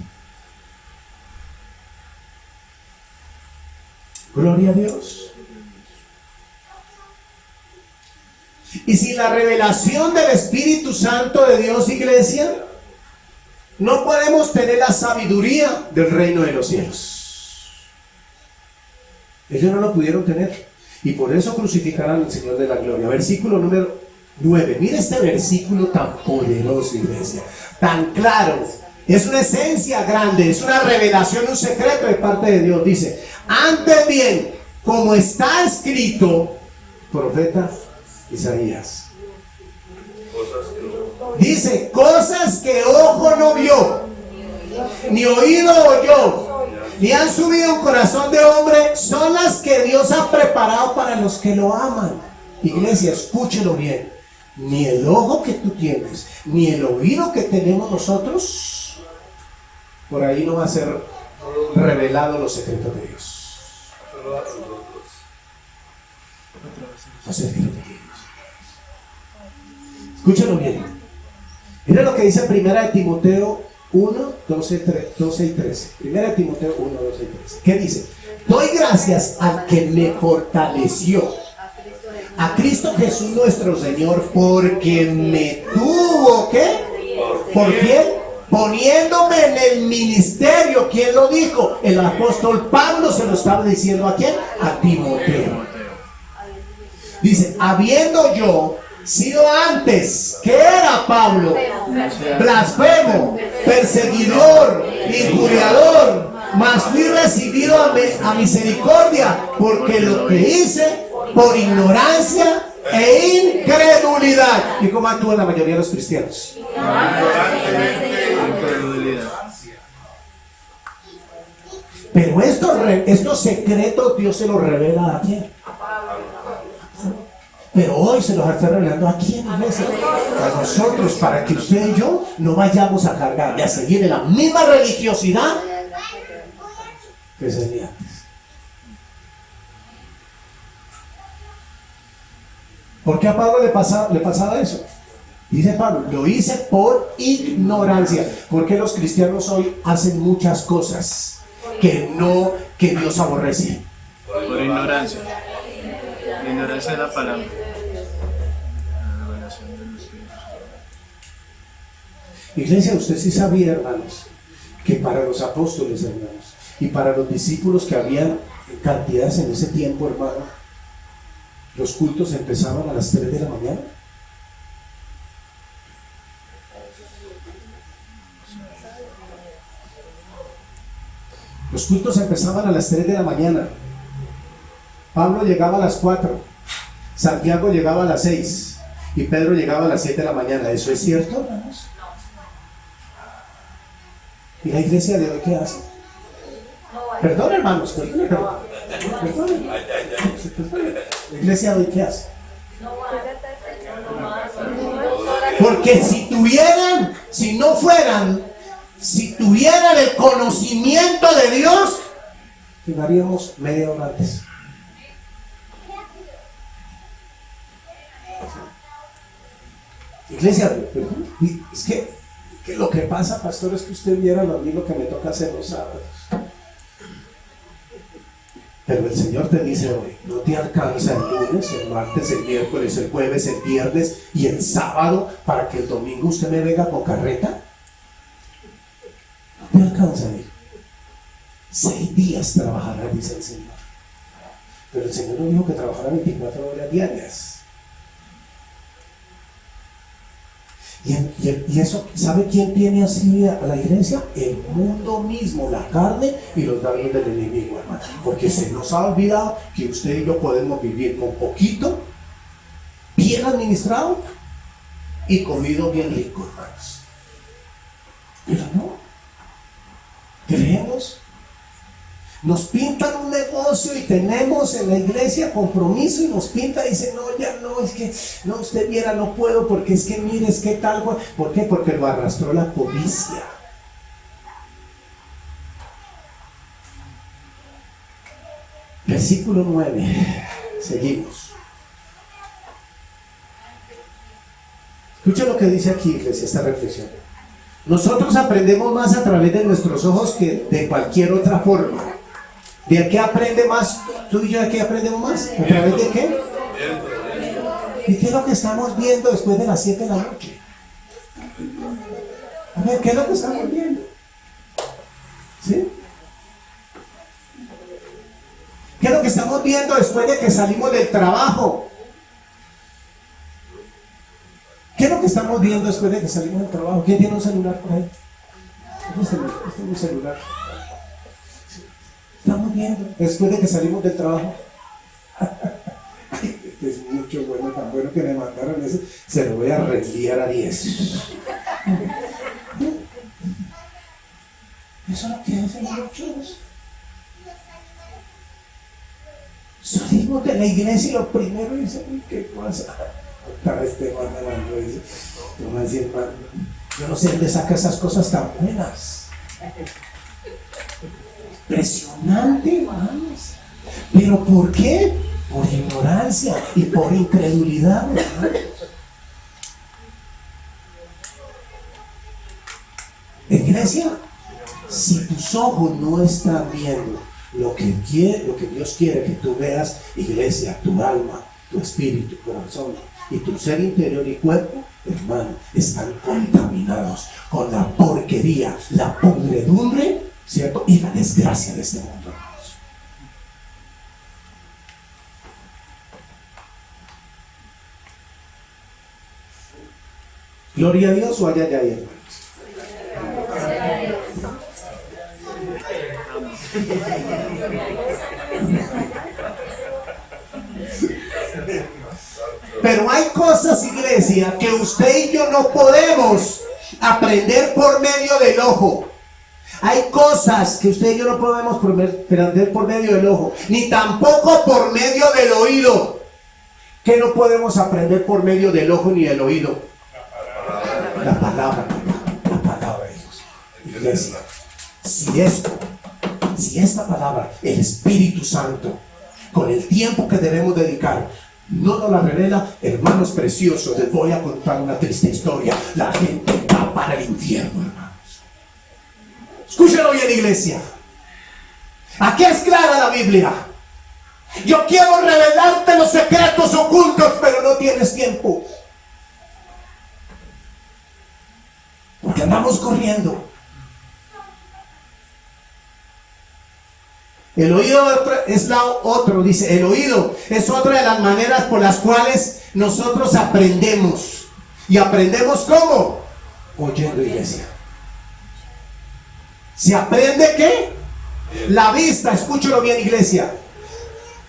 Speaker 1: Gloria a Dios. Y sin la revelación del Espíritu Santo de Dios, iglesia, no podemos tener la sabiduría del reino de los cielos. Ellos no lo pudieron tener. Y por eso crucificarán al Señor de la gloria. Versículo número 9. Mira este versículo tan poderoso, iglesia. Tan claro. Es una esencia grande. Es una revelación, un secreto de parte de Dios. Dice, antes bien, como está escrito, profeta Isaías. Dice, cosas que ojo no vio, ni oído oyó, ni han subido un corazón de hombre, son las que Dios ha preparado para los que lo aman. Iglesia, escúchelo bien. Ni el ojo que tú tienes, ni el oído que tenemos nosotros, por ahí no va a ser revelado los secretos de Dios. Los secretos de Dios. Escúchalo bien. Mira lo que dice Primera de Timoteo 1, 12 y 13. Primera de Timoteo 1, 12 y 13. ¿Qué dice? Doy gracias al que me fortaleció, a Cristo Jesús nuestro Señor, porque me tuvo, ¿qué? ¿Por quién? Poniéndome en el ministerio. ¿Quién lo dijo? El apóstol Pablo se lo estaba diciendo ¿a quién? A Timoteo. Dice, habiendo yo sido antes, ¿qué era Pablo? Blasfemo, perseguidor, injuriador, mas fui recibido a misericordia, porque lo que hice por ignorancia e incredulidad. ¿Y cómo actúan la mayoría de los cristianos? Pero estos secretos Dios se los revela a quién. Pero hoy se los está revelando a quién, iglesia. A nosotros, para que usted y yo no vayamos a cargar y a seguir en la misma religiosidad que seguía antes. ¿Por qué a Pablo le pasaba eso? Dice Pablo, lo hice por ignorancia. Porque los cristianos hoy hacen muchas cosas que Dios aborrece.
Speaker 2: Por ignorancia. La ignorancia de la palabra.
Speaker 1: Iglesia, usted sí sabía, hermanos, que para los apóstoles, hermanos, y para los discípulos que habían cantidades en ese tiempo, hermano, los cultos empezaban a las 3 de la mañana. Los cultos empezaban a las 3 de la mañana. Pablo llegaba a las 4, Santiago llegaba a las 6 y Pedro llegaba a las 7 de la mañana. ¿Eso es cierto, hermanos? ¿Y la iglesia de hoy qué hace? Perdón, hermanos, perdón. ¿La iglesia de hoy qué hace? Porque si tuvieran el conocimiento de Dios, llegaríamos media hora antes. Iglesia, es que lo que pasa, pastor, es que usted viera lo mismo que me toca hacer los sábados. Pero el Señor te dice hoy, no te alcanza el lunes, el martes, el miércoles, el jueves, el viernes y el sábado para que el domingo usted me venga con carreta. No te alcanza, hijo. 6 días trabajará, dice el Señor. Pero el Señor no dijo que trabajara 24 horas diarias. Y eso, ¿sabe quién tiene así a la iglesia? El mundo mismo, la carne y los dardos del enemigo, hermano. Porque se nos ha olvidado que usted y yo podemos vivir con poquito, bien administrado y comido bien rico, hermanos. Pero no, creemos. Nos pintan un negocio y tenemos en la iglesia compromiso y nos pinta y dice, no, ya no, es que, no, usted viera, no puedo porque es que mire, es que tal. ¿Por qué? Porque lo arrastró la codicia. Versículo 9. Seguimos. Escucha lo que dice aquí, iglesia, esta reflexión. Nosotros aprendemos más a través de nuestros ojos que de cualquier otra forma. ¿De qué aprende más? ¿Tú y yo de qué aprendemos más? ¿A través de qué? ¿Y qué es lo que estamos viendo después de las 7 de la noche? A ver, ¿qué es lo que estamos viendo? ¿Sí? ¿Qué es lo que estamos viendo después de que salimos del trabajo? ¿Qué es lo que estamos viendo después de que salimos del trabajo? ¿Quién tiene un celular por ahí? Este es un celular. Estamos viendo después de que salimos del trabajo. Este es mucho bueno, tan bueno que me mandaron eso. Se lo voy a reenviar a 10. Eso es lo que hacen muchos. Salimos de la iglesia y lo primero dice, uy, ¿qué pasa? Otra vez te manda mandó eso. Yo no sé dónde saca esas cosas tan buenas. Impresionante, hermanos. ¿Pero por qué? Por ignorancia y por incredulidad, hermanos. Iglesia, si tus ojos no están viendo lo que Dios quiere que tú veas, iglesia, tu alma, tu espíritu, tu corazón y tu ser interior y cuerpo, hermano, están contaminados con la porquería, la podredumbre, ¿cierto? Y la desgracia de este mundo, hermanos. Gloria a Dios o allá, hermanos. Pero hay cosas, iglesia, que usted y yo no podemos aprender por medio del ojo. Hay cosas que usted y yo no podemos aprender por medio del ojo, ni tampoco por medio del oído. ¿Qué no podemos aprender por medio del ojo ni del oído? La palabra de Dios. Iglesia, si esta palabra, el Espíritu Santo, con el tiempo que debemos dedicar, no nos la revela, hermanos preciosos, les voy a contar una triste historia. La gente va para el infierno, hermanos. Escúchenlo bien, iglesia. Aquí es clara la Biblia. Yo quiero revelarte los secretos ocultos, pero no tienes tiempo. Porque andamos corriendo. El oído es dice, el oído es otra de las maneras por las cuales nosotros aprendemos. ¿Y aprendemos cómo? Oyendo, iglesia. ¿Se aprende qué? La vista, escúchalo bien, iglesia.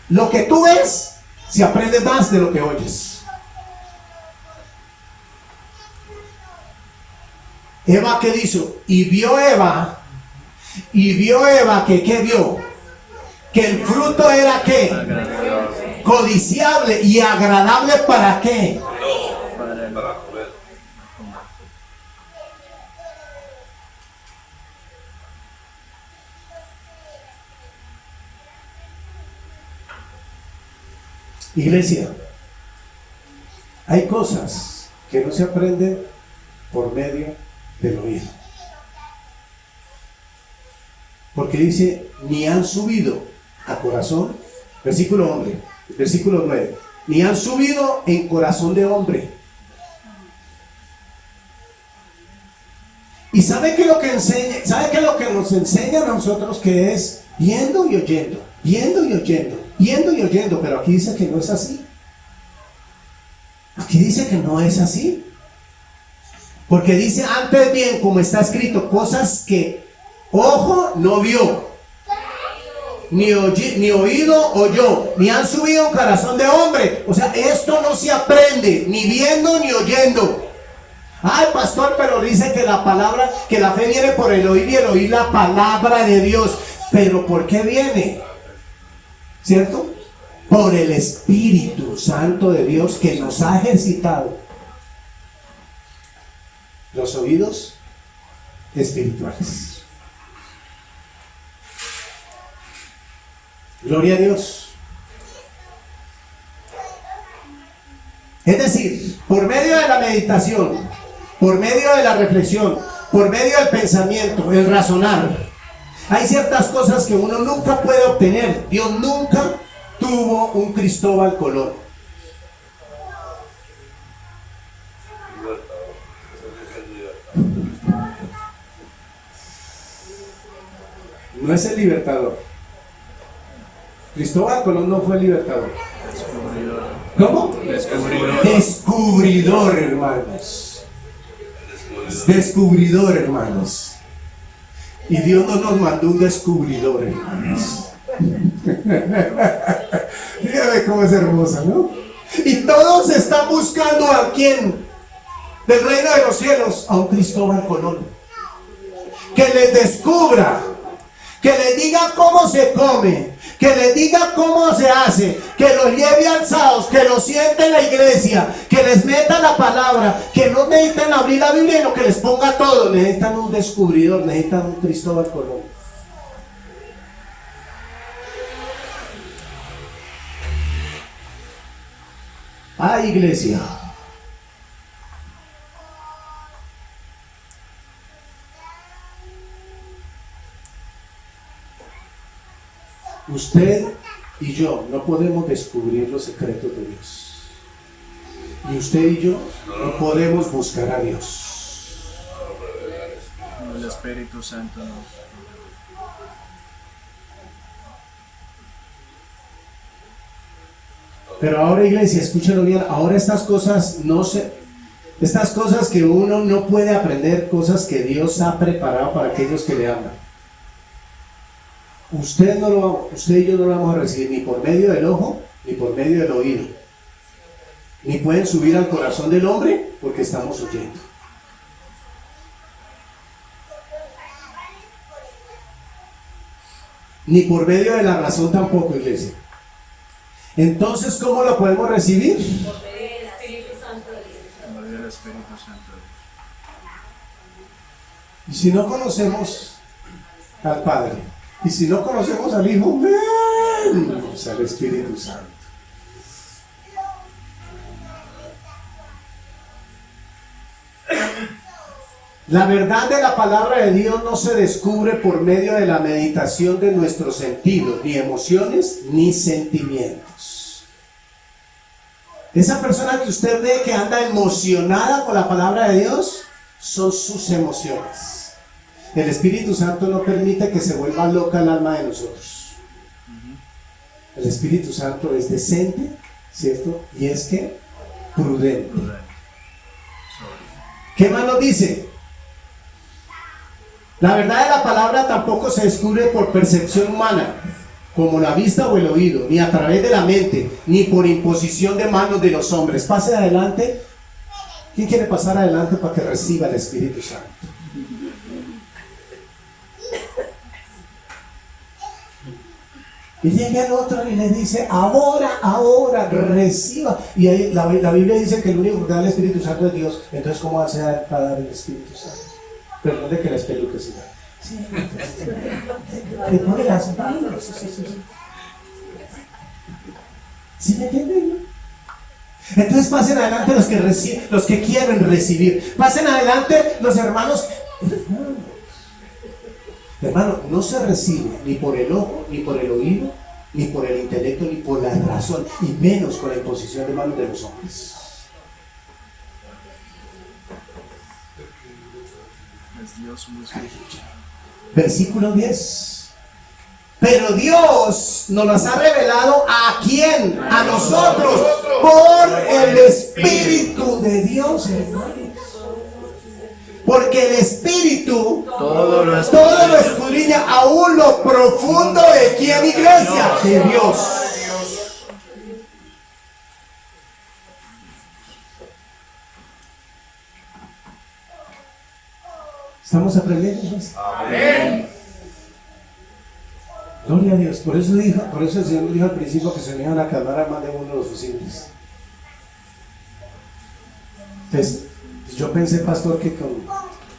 Speaker 1: Lo que tú ves, se aprende más de lo que oyes. Eva, ¿qué hizo? Y vio Eva que, ¿qué vio? Que el fruto era ¿qué? Codiciable y agradable ¿para qué?
Speaker 3: Para comer.
Speaker 1: Iglesia, hay cosas que no se aprenden por medio del oído. Porque dice, ni han subido a corazón, versículo 9, ni han subido en corazón de hombre. ¿Y sabe qué es lo que enseña? ¿Sabe qué es lo que nos enseña a nosotros? Que es viendo y oyendo, viendo y oyendo, viendo y oyendo. Pero aquí dice que no es así. Aquí dice que no es así. Porque dice antes bien, como está escrito, cosas que ojo no vio, ni oído oyó, ni han subido un corazón de hombre. O sea, esto no se aprende ni viendo ni oyendo. Ay, pastor, pero dice que la palabra, que la fe viene por el oír y el oír la palabra de Dios. Pero ¿por qué viene? ¿Cierto? Por el Espíritu Santo de Dios que nos ha ejercitado los oídos espirituales. Gloria a Dios. Es decir, por medio de la meditación, por medio de la reflexión, por medio del pensamiento, el razonar, hay ciertas cosas que uno nunca puede obtener. Dios nunca tuvo un Cristóbal Colón. No es el libertador. Cristóbal Colón no fue el libertador. ¿Cómo? Descubridor, hermanos. Descubridor, hermanos. Y Dios no nos mandó un descubridor, hermanos. Dígame cómo es hermosa, ¿no? Y todos están buscando a quién del reino de los cielos, a un Cristóbal Colón, que les descubra, que les diga cómo se come, que les diga cómo se hace, que los lleve alzados, que los siente en la iglesia, que les meta la palabra, que no necesitan abrir la Biblia, sino que les ponga todo. Necesitan un descubridor, necesitan un Cristóbal Colón. ¡Ay, iglesia! Usted y yo no podemos descubrir los secretos de Dios. Y usted y yo no podemos buscar a Dios.
Speaker 2: El Espíritu Santo nos...
Speaker 1: Pero ahora, iglesia, escúchenlo bien, ahora estas cosas estas cosas que uno no puede aprender, cosas que Dios ha preparado para aquellos que le aman. Usted y yo no lo vamos a recibir ni por medio del ojo, ni por medio del oído. Ni pueden subir al corazón del hombre porque estamos oyendo. Ni por medio de la razón tampoco, iglesia. Entonces, ¿cómo lo podemos recibir?
Speaker 4: Por medio del Espíritu Santo de Dios.
Speaker 2: Por medio del Espíritu Santo.
Speaker 1: Y si no conocemos al Padre, y si no conocemos al Hijo, menos al Espíritu Santo. La verdad de la palabra de Dios no se descubre por medio de la meditación de nuestros sentidos, ni emociones, ni sentimientos. Esa persona que usted ve que anda emocionada con la palabra de Dios, son sus emociones. El Espíritu Santo no permite que se vuelva loca el alma de nosotros. El Espíritu Santo es decente, ¿cierto? Y es que prudente. ¿Qué más nos dice? La verdad de la palabra tampoco se descubre por percepción humana, como la vista o el oído, ni a través de la mente, ni por imposición de manos de los hombres. Pase adelante. ¿Quién quiere pasar adelante para que reciba el Espíritu Santo? Y llega el otro y le dice, ahora, reciba. Y ahí la Biblia dice que el único que da el Espíritu Santo es Dios. Entonces, ¿cómo hace para dar el Espíritu Santo? Perdón de que la peluca se da. Sí, le pone las manos. ¿Sí me entienden? Entonces pasen adelante los que quieren recibir. Pasen adelante los hermanos. Hermano, no se recibe ni por el ojo, ni por el oído, ni por el intelecto, ni por la razón, y menos con la imposición de manos de los hombres. Versículo 10. Pero Dios nos las ha revelado ¿a quién? A nosotros, por el Espíritu de Dios, hermanos. Porque el Espíritu todo lo escudriña, aún lo profundo de quién, iglesia, de Dios. ¿Estamos aprendiendo? Amén. Gloria a Dios. Por eso el Señor dijo al principio que se me iban a calmar a más de uno de los fusibles. Entonces, yo pensé, pastor, que con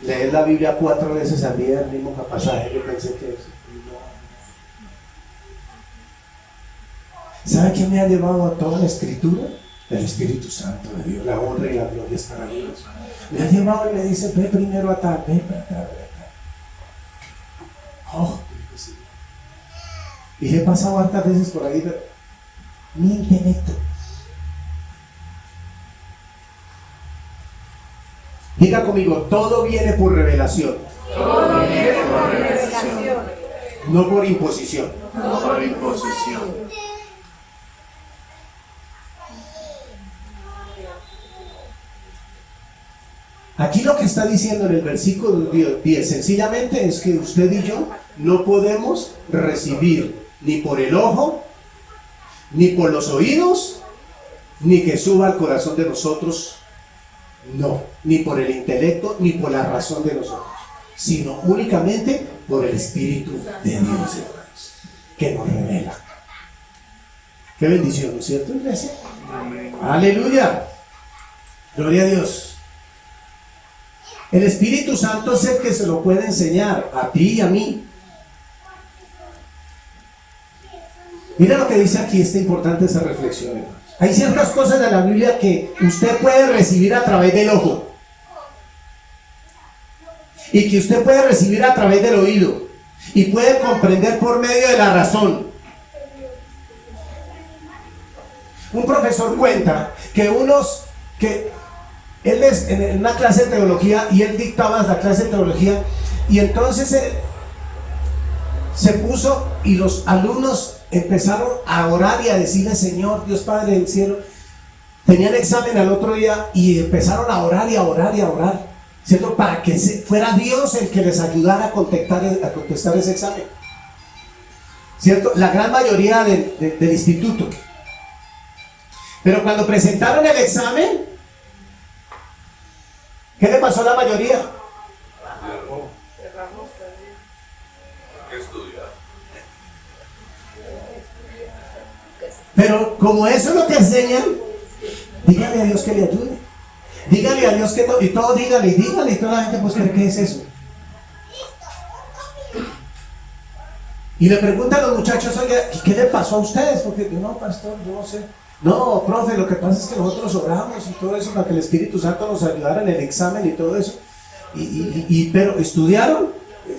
Speaker 1: leer la Biblia 4 veces al día el mismo pasaje, yo pensé que eso. ¿Sabe quién me ha llevado a toda la escritura? El Espíritu Santo de Dios. La honra y la gloria es para Dios. Me ha llevado y me dice, ve primero a tal, ve para acá, ve acá. Oh, sí. Y he pasado hartas veces por ahí, pero mi intelecto. Diga conmigo, todo viene por revelación.
Speaker 4: Todo viene por revelación.
Speaker 1: No por imposición.
Speaker 2: No por imposición.
Speaker 1: Aquí lo que está diciendo en el versículo 10 sencillamente es que usted y yo no podemos recibir ni por el ojo, ni por los oídos, ni que suba al corazón de nosotros, no, ni por el intelecto, ni por la razón de nosotros, sino únicamente por el Espíritu de Dios, hermanos, que nos revela. Qué bendición, ¿no es cierto, iglesia? Aleluya, gloria a Dios. El Espíritu Santo es el que se lo puede enseñar a ti y a mí. Mira lo que dice aquí, está importante esa reflexión, hermanos. Hay ciertas cosas de la Biblia que usted puede recibir a través del ojo y que usted puede recibir a través del oído y puede comprender por medio de la razón. Un profesor cuenta que él es en una clase de teología y él dictaba la clase de teología y entonces se puso y los alumnos empezaron a orar y a decirle, Señor, Dios Padre del cielo, tenían examen al otro día y empezaron a orar y a orar y a orar, ¿cierto? Para que fuera Dios el que les ayudara a contestar ese examen, ¿cierto? La gran mayoría del instituto. Pero cuando presentaron el examen, ¿qué le pasó a la mayoría?
Speaker 3: ¿Qué estudiar?
Speaker 1: Pero como eso es lo que enseñan, dígale a Dios que le ayude. Dígale a Dios que no, y todo dígale, y toda la gente pues cree que es eso. Y le preguntan a los muchachos, oye, ¿y qué le pasó a ustedes? Porque no, pastor, yo no sé. No, profe, lo que pasa es que nosotros oramos y todo eso para que el Espíritu Santo nos ayudara en el examen y todo eso. Pero ¿estudiaron?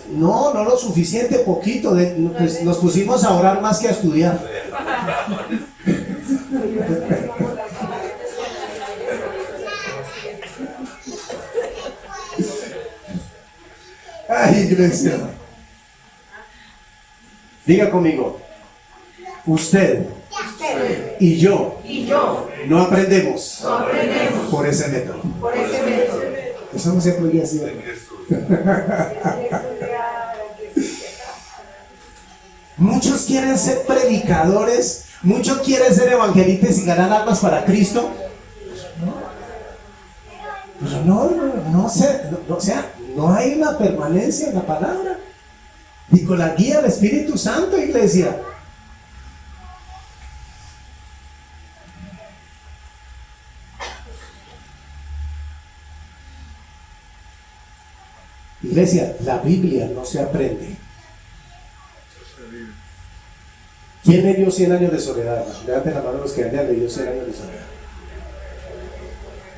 Speaker 1: No lo suficiente, poquito. Pues nos pusimos a orar más que a estudiar. Ay, iglesia. Diga conmigo, usted y yo no aprendemos por ese método. Eso no se podía hacer. Muchos quieren ser predicadores, muchos quieren ser evangelistas y ganar almas para Cristo. Pero no hay una permanencia en la palabra. Y con la guía del Espíritu Santo, iglesia. Iglesia, la Biblia no se aprende. ¿Quién leyó 100 años de soledad? Levanten la mano los que han leído 100 años de soledad.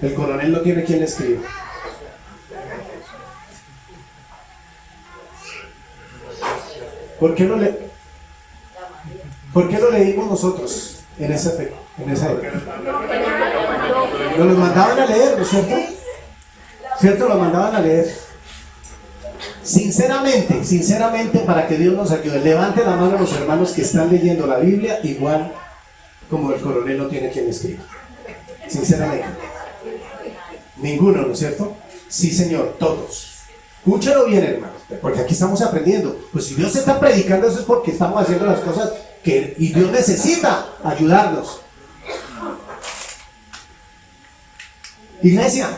Speaker 1: El coronel no tiene quien le escriba. ¿Por qué lo leímos nosotros en esa época? Nos los mandaban a leer, ¿no es cierto? ¿Cierto? Los mandaban a leer. Sinceramente, para que Dios nos ayude, levanten la mano los hermanos que están leyendo la Biblia, igual como el coronel no tiene quien escriba. Sinceramente. Ninguno, ¿no es cierto? Sí, Señor, todos. Escúchalo bien, hermanos, porque aquí estamos aprendiendo. Pues si Dios está predicando, eso es porque estamos haciendo las cosas y Dios necesita ayudarnos. Iglesia,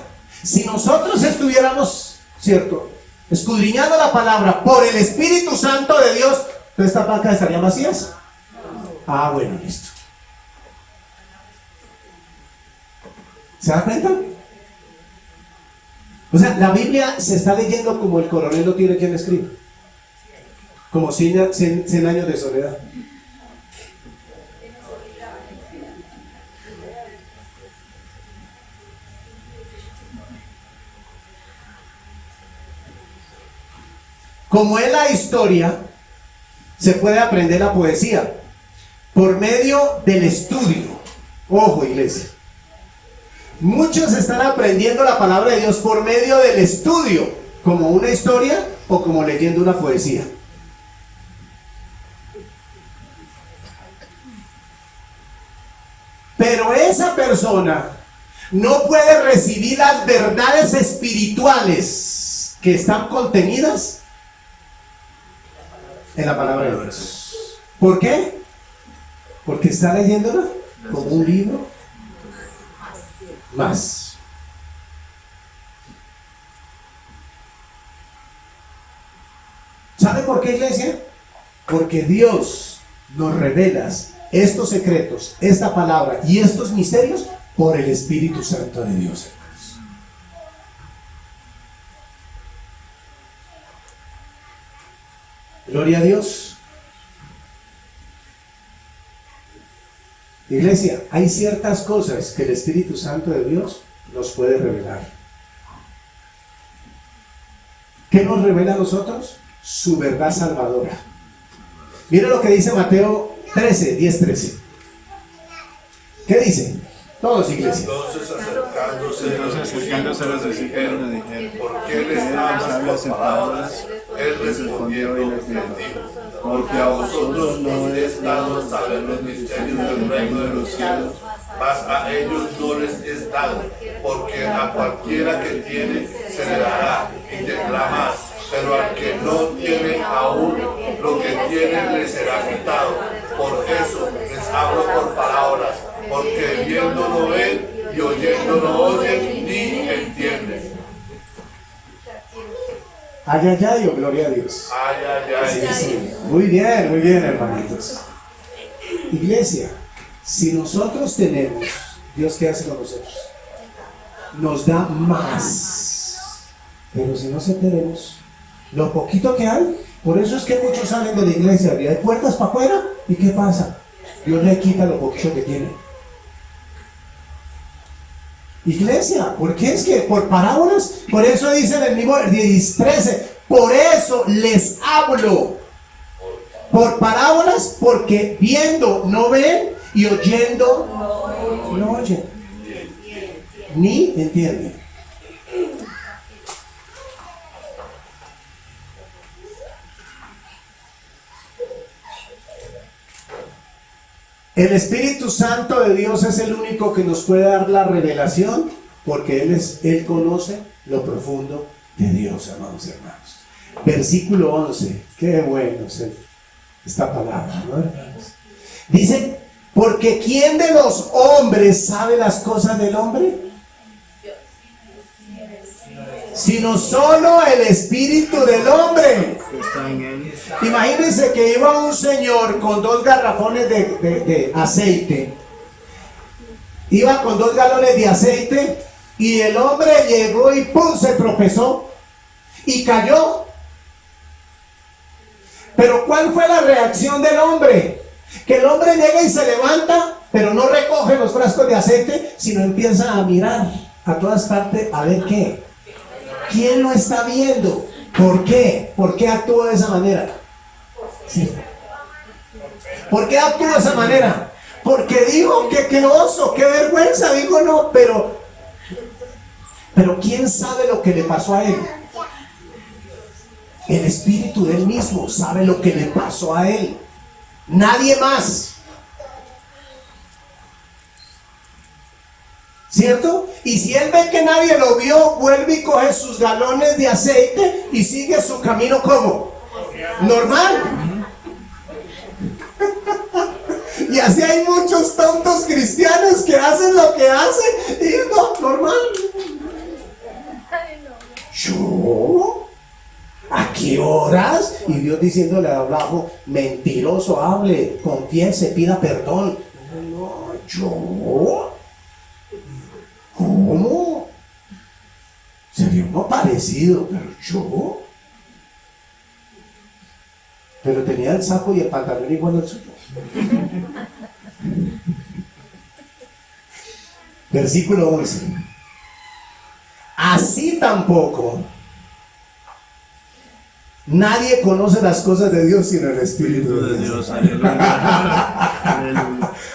Speaker 1: si nosotros estuviéramos, ¿cierto?, escudriñando la palabra por el Espíritu Santo de Dios, ¿esta banca estaría vacías? Ah, bueno, listo. ¿Se da cuenta? O sea, la Biblia se está leyendo como el coronel no tiene quien escriba. Como 100 años de soledad. Como es la historia, se puede aprender la poesía por medio del estudio. Ojo, iglesia. Muchos están aprendiendo la palabra de Dios por medio del estudio, como una historia o como leyendo una poesía. Pero esa persona no puede recibir las verdades espirituales que están contenidas en la palabra de Dios. ¿Por qué? Porque está leyéndola como un libro más. ¿Sabe por qué, iglesia? Porque Dios nos revela estos secretos, esta palabra y estos misterios por el Espíritu Santo de Dios, hermanos. Gloria a Dios. Iglesia, hay ciertas cosas que el Espíritu Santo de Dios nos puede revelar. ¿Qué nos revela a nosotros? Su verdad salvadora. Mira lo que dice Mateo 13, 10, 13. ¿Qué dice? Todos, iglesia.
Speaker 3: Entonces acercándose
Speaker 2: a los discípulos le dijeron:
Speaker 3: ¿por qué les hablas por parábolas? Él respondió y les dijo: porque a vosotros no es dado saber los misterios del reino de los cielos, mas a ellos no les es dado, porque a cualquiera que tiene se le dará y tendrá más, pero al que no tiene aún lo que tiene le será quitado. Por eso les hablo por parábolas, porque viendo no ven y oyendo no oyen ni entienden.
Speaker 1: Ay, ay, ay, oh, gloria a Dios.
Speaker 3: Ay, ay, ay.
Speaker 1: Sí, sí. Muy bien, hermanitos. Iglesia, si nosotros tenemos, Dios, ¿qué hace con nosotros? Nos da más. Pero si no tenemos lo poquito que hay, por eso es que muchos salen de la iglesia y hay puertas para afuera, ¿y qué pasa? Dios le quita lo poquito que tiene. Iglesia, porque es que por parábolas, por eso dice en el mismo 13, por eso les hablo por parábolas, porque viendo no ven y oyendo no oyen, ni entienden. El Espíritu Santo de Dios es el único que nos puede dar la revelación, porque Él conoce lo profundo de Dios, hermanos y hermanos. Versículo 11, qué bueno es esta palabra, ¿no, hermanos? Dice, porque ¿quién de los hombres sabe las cosas del hombre? Sino solo el Espíritu del hombre. Imagínense que iba un señor con 2 garrafones de aceite. Iba con 2 galones de aceite y el hombre llegó y ¡pum! Se tropezó y cayó. Pero ¿cuál fue la reacción del hombre? Que el hombre llega y se levanta, pero no recoge los frascos de aceite, sino empieza a mirar a todas partes a ver qué. ¿Quién lo está viendo? ¿Por qué? ¿Por qué actuó de esa manera? Sí. ¿Por qué actuó de esa manera? Porque dijo que qué oso, qué vergüenza. Dijo no, pero ¿quién sabe lo que le pasó a él? El Espíritu de él mismo sabe lo que le pasó a él. Nadie más. ¿Cierto? Y si él ve que nadie lo vio, vuelve y coge sus galones de aceite y sigue su camino como normal. Y así hay muchos tontos cristianos que hacen lo que hacen y no, normal. ¿Yo? ¿A qué horas? Y Dios diciéndole abajo, mentiroso, hable, confiese, pida perdón. No, ¿yo? ¿Cómo? Sería uno parecido, pero yo. Pero tenía el saco y el pantalón igual al suyo. Versículo 11. Así tampoco Nadie conoce las cosas de Dios sino el Espíritu de Dios.
Speaker 3: Aleluya.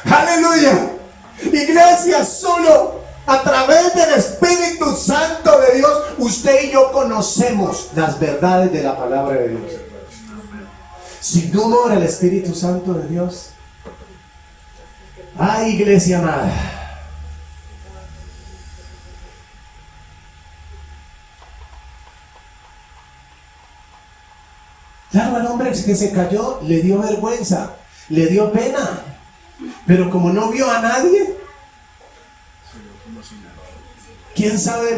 Speaker 1: ¡Aleluya! Iglesia, solo a través del Espíritu Santo de Dios, usted y yo conocemos las verdades de la palabra de Dios. Sin duda el Espíritu Santo de Dios. ¡Ay, iglesia amada! Claro, al hombre que se cayó le dio vergüenza, le dio pena, pero como no vio a nadie, ¿quién sabe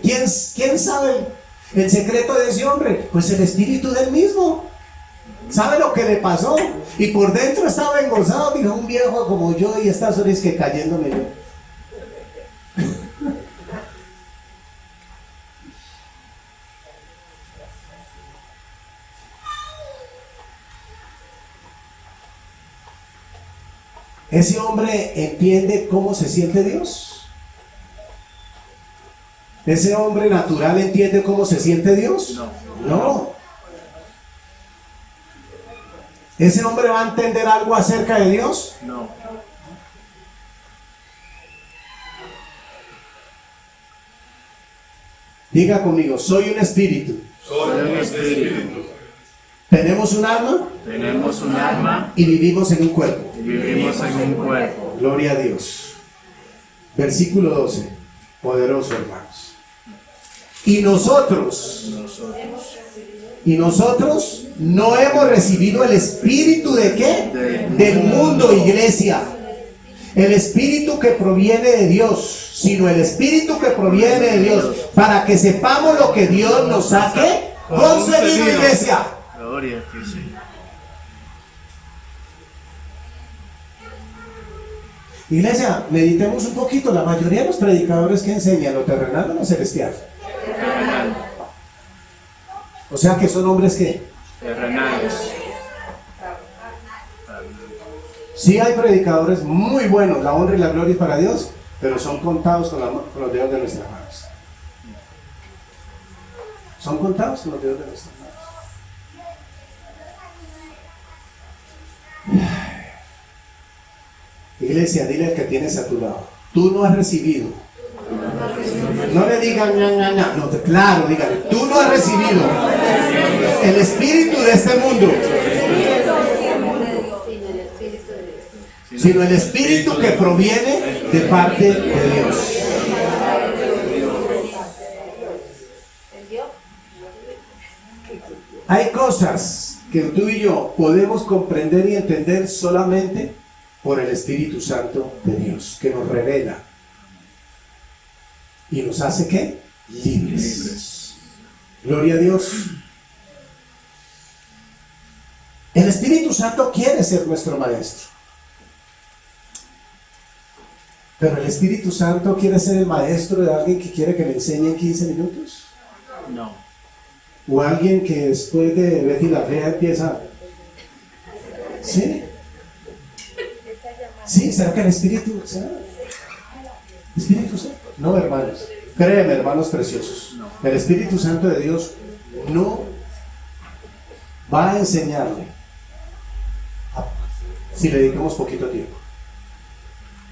Speaker 1: quién sabe el secreto de ese hombre? Pues el espíritu del mismo. ¿Sabe lo que le pasó? Y por dentro estaba engozado, dijo, un viejo como yo y estas horas que cayéndome yo. ¿Ese hombre entiende cómo se siente Dios? ¿Ese hombre natural entiende cómo se siente Dios? No. ¿Ese hombre va a entender algo acerca de Dios?
Speaker 3: No.
Speaker 1: Diga conmigo, soy un espíritu.
Speaker 2: Soy un espíritu.
Speaker 1: Tenemos un alma
Speaker 3: Tenemos un alma
Speaker 1: y vivimos en un cuerpo.
Speaker 3: y vivimos en un cuerpo.
Speaker 1: Gloria a Dios. Versículo 12. Poderoso, hermanos. Y nosotros no hemos recibido el espíritu de ¿qué? Del mundo, iglesia. El espíritu que proviene de Dios, sino el espíritu que proviene de Dios, para que sepamos lo que Dios nos ha ¿qué? Concedido, iglesia.
Speaker 3: Gloria a ti, Señor.
Speaker 1: Iglesia, meditemos un poquito. La mayoría de los predicadores que enseñan lo terrenal o lo celestial.
Speaker 3: Terrenal.
Speaker 1: O sea que son hombres que
Speaker 3: Terrenales.
Speaker 1: sí hay predicadores muy buenos, la honra y la gloria es para Dios, pero son contados con los dedos de nuestras manos. Son contados con los dedos de nuestras manos. Iglesia, dile al que tienes a tu lado, tú no has recibido. No le digan no, claro, dígale, tú no has recibido el espíritu de este mundo, sino el espíritu que proviene de parte de Dios. Hay cosas que tú y yo podemos comprender y entender solamente por el Espíritu Santo de Dios, que nos revela y nos hace ¿qué? Libres. Gloria a Dios. El Espíritu Santo quiere ser nuestro maestro, pero el Espíritu Santo quiere ser el maestro de alguien que quiere que le enseñe en 15 minutos.
Speaker 3: No.
Speaker 1: O alguien que después de Betty la Fea empieza. ¿Sí? ¿Sí? ¿Será que el Espíritu? ¿Será? ¿Espíritu Santo? No, hermanos. Créeme, hermanos preciosos. El Espíritu Santo de Dios no va a enseñarle si le dedicamos poquito tiempo.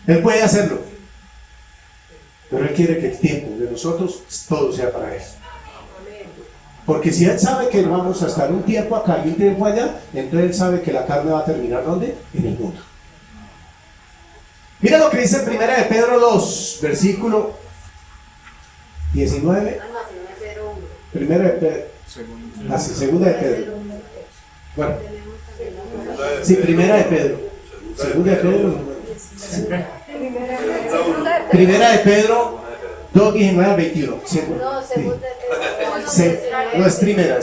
Speaker 1: Él puede hacerlo, pero Él quiere que el tiempo de nosotros todo sea para Él. Porque si Él sabe que vamos a estar un tiempo acá y un tiempo allá, entonces Él sabe que la carne va a terminar ¿dónde? En el mundo. Mira lo que dice 1 de Pedro 2, versículo 19. 1 de Pedro. Segunda de Pedro. Bueno. Sí, 1 de Pedro. Segunda de Pedro. Primera de Pedro 2, 19 al 21. No, es primera.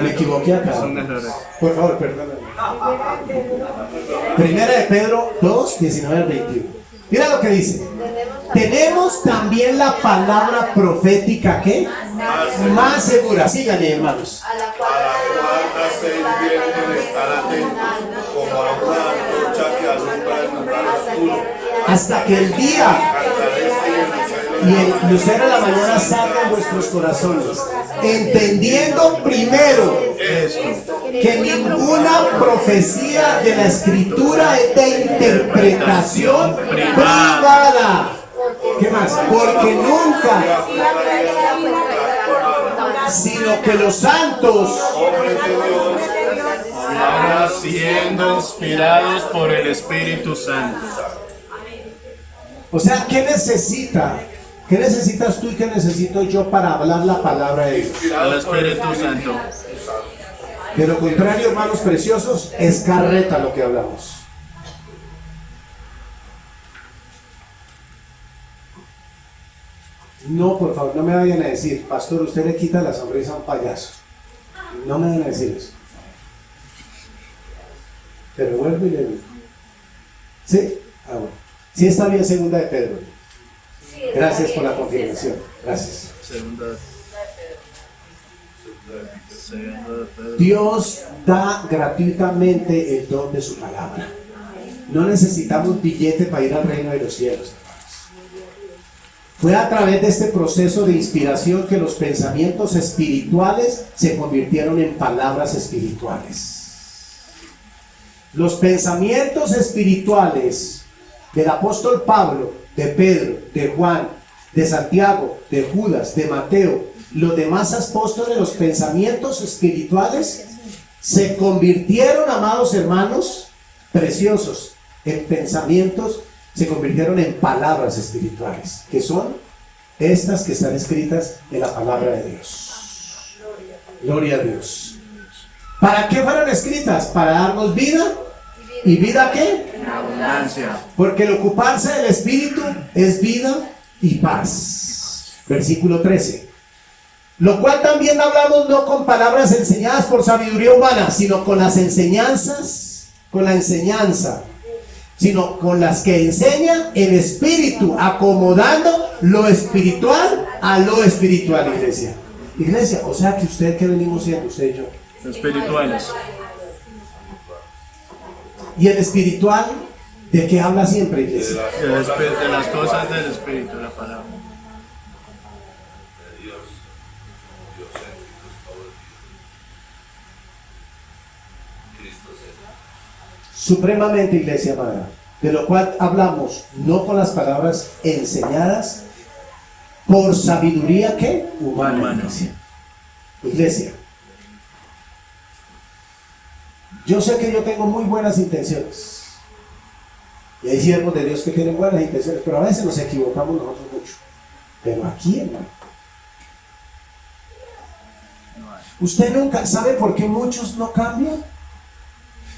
Speaker 1: Me equivoqué acá.
Speaker 3: Son errores.
Speaker 1: Por favor, perdóname. Primera de Pedro 2, 19 al 21. Mira lo que dice. Tenemos también la palabra profética ¿qué? Más segura. Síganme, hermanos.
Speaker 2: A la cual hacéis bien en estar atentos, como a una antorcha que alumbra en un lugar oscuro,
Speaker 1: Hasta que el día
Speaker 2: aclarece y en el cielo
Speaker 1: y el lucero de la mañana salga en vuestros corazones, entendiendo primero que ninguna profecía de la Escritura es de interpretación privada. ¿Qué más? Porque nunca, sino que los santos,
Speaker 2: ahora siendo inspirados por el Espíritu Santo.
Speaker 1: o sea, ¿qué necesita? ¿Qué necesitas tú y qué necesito yo para hablar la palabra de Dios?
Speaker 2: El Espíritu Santo.
Speaker 1: De lo contrario, hermanos preciosos, es carreta lo que hablamos. No, por favor, no me vayan a decir, pastor, usted le quita la sonrisa a un payaso. No me vayan a decir eso. Pero vuelvo y le digo. ¿Sí? Ah, bueno. Sí está bien, segunda de Pedro. Gracias por la confirmación. Gracias.
Speaker 2: Segunda de Pedro.
Speaker 1: Dios da gratuitamente el don de su palabra. No necesitamos billete para ir al reino de los cielos. Fue a través de este proceso de inspiración que los pensamientos espirituales se convirtieron en palabras espirituales. Los pensamientos espirituales del apóstol Pablo, de Pedro, de Juan, de Santiago, de Judas, de Mateo, los demás apóstoles, los pensamientos espirituales se convirtieron, amados hermanos preciosos, en pensamientos, se convirtieron en palabras espirituales, que son estas que están escritas en la palabra de Dios. Gloria a Dios. ¿Para qué fueron escritas? Para darnos vida. ¿Y vida qué?
Speaker 2: En abundancia.
Speaker 1: Porque el ocuparse del Espíritu es vida y paz. Versículo 13. Lo cual también hablamos no con palabras enseñadas por sabiduría humana, sino con las enseñanzas, con la enseñanza, sino con las que enseñan el Espíritu, acomodando lo espiritual a lo espiritual, iglesia. Iglesia, o sea que usted, ¿qué venimos siendo? Usted y yo.
Speaker 2: Espirituales.
Speaker 1: Y el espiritual, ¿de qué habla siempre, iglesia?
Speaker 2: De las cosas del Espíritu, la palabra.
Speaker 1: Supremamente, iglesia amada, de lo cual hablamos no con las palabras enseñadas por sabiduría que humana. Iglesia, yo sé que yo tengo muy buenas intenciones y hay siervos de Dios que tienen buenas intenciones, pero a veces nos equivocamos nosotros mucho. Pero aquí, hermano, usted nunca sabe por qué muchos no cambian.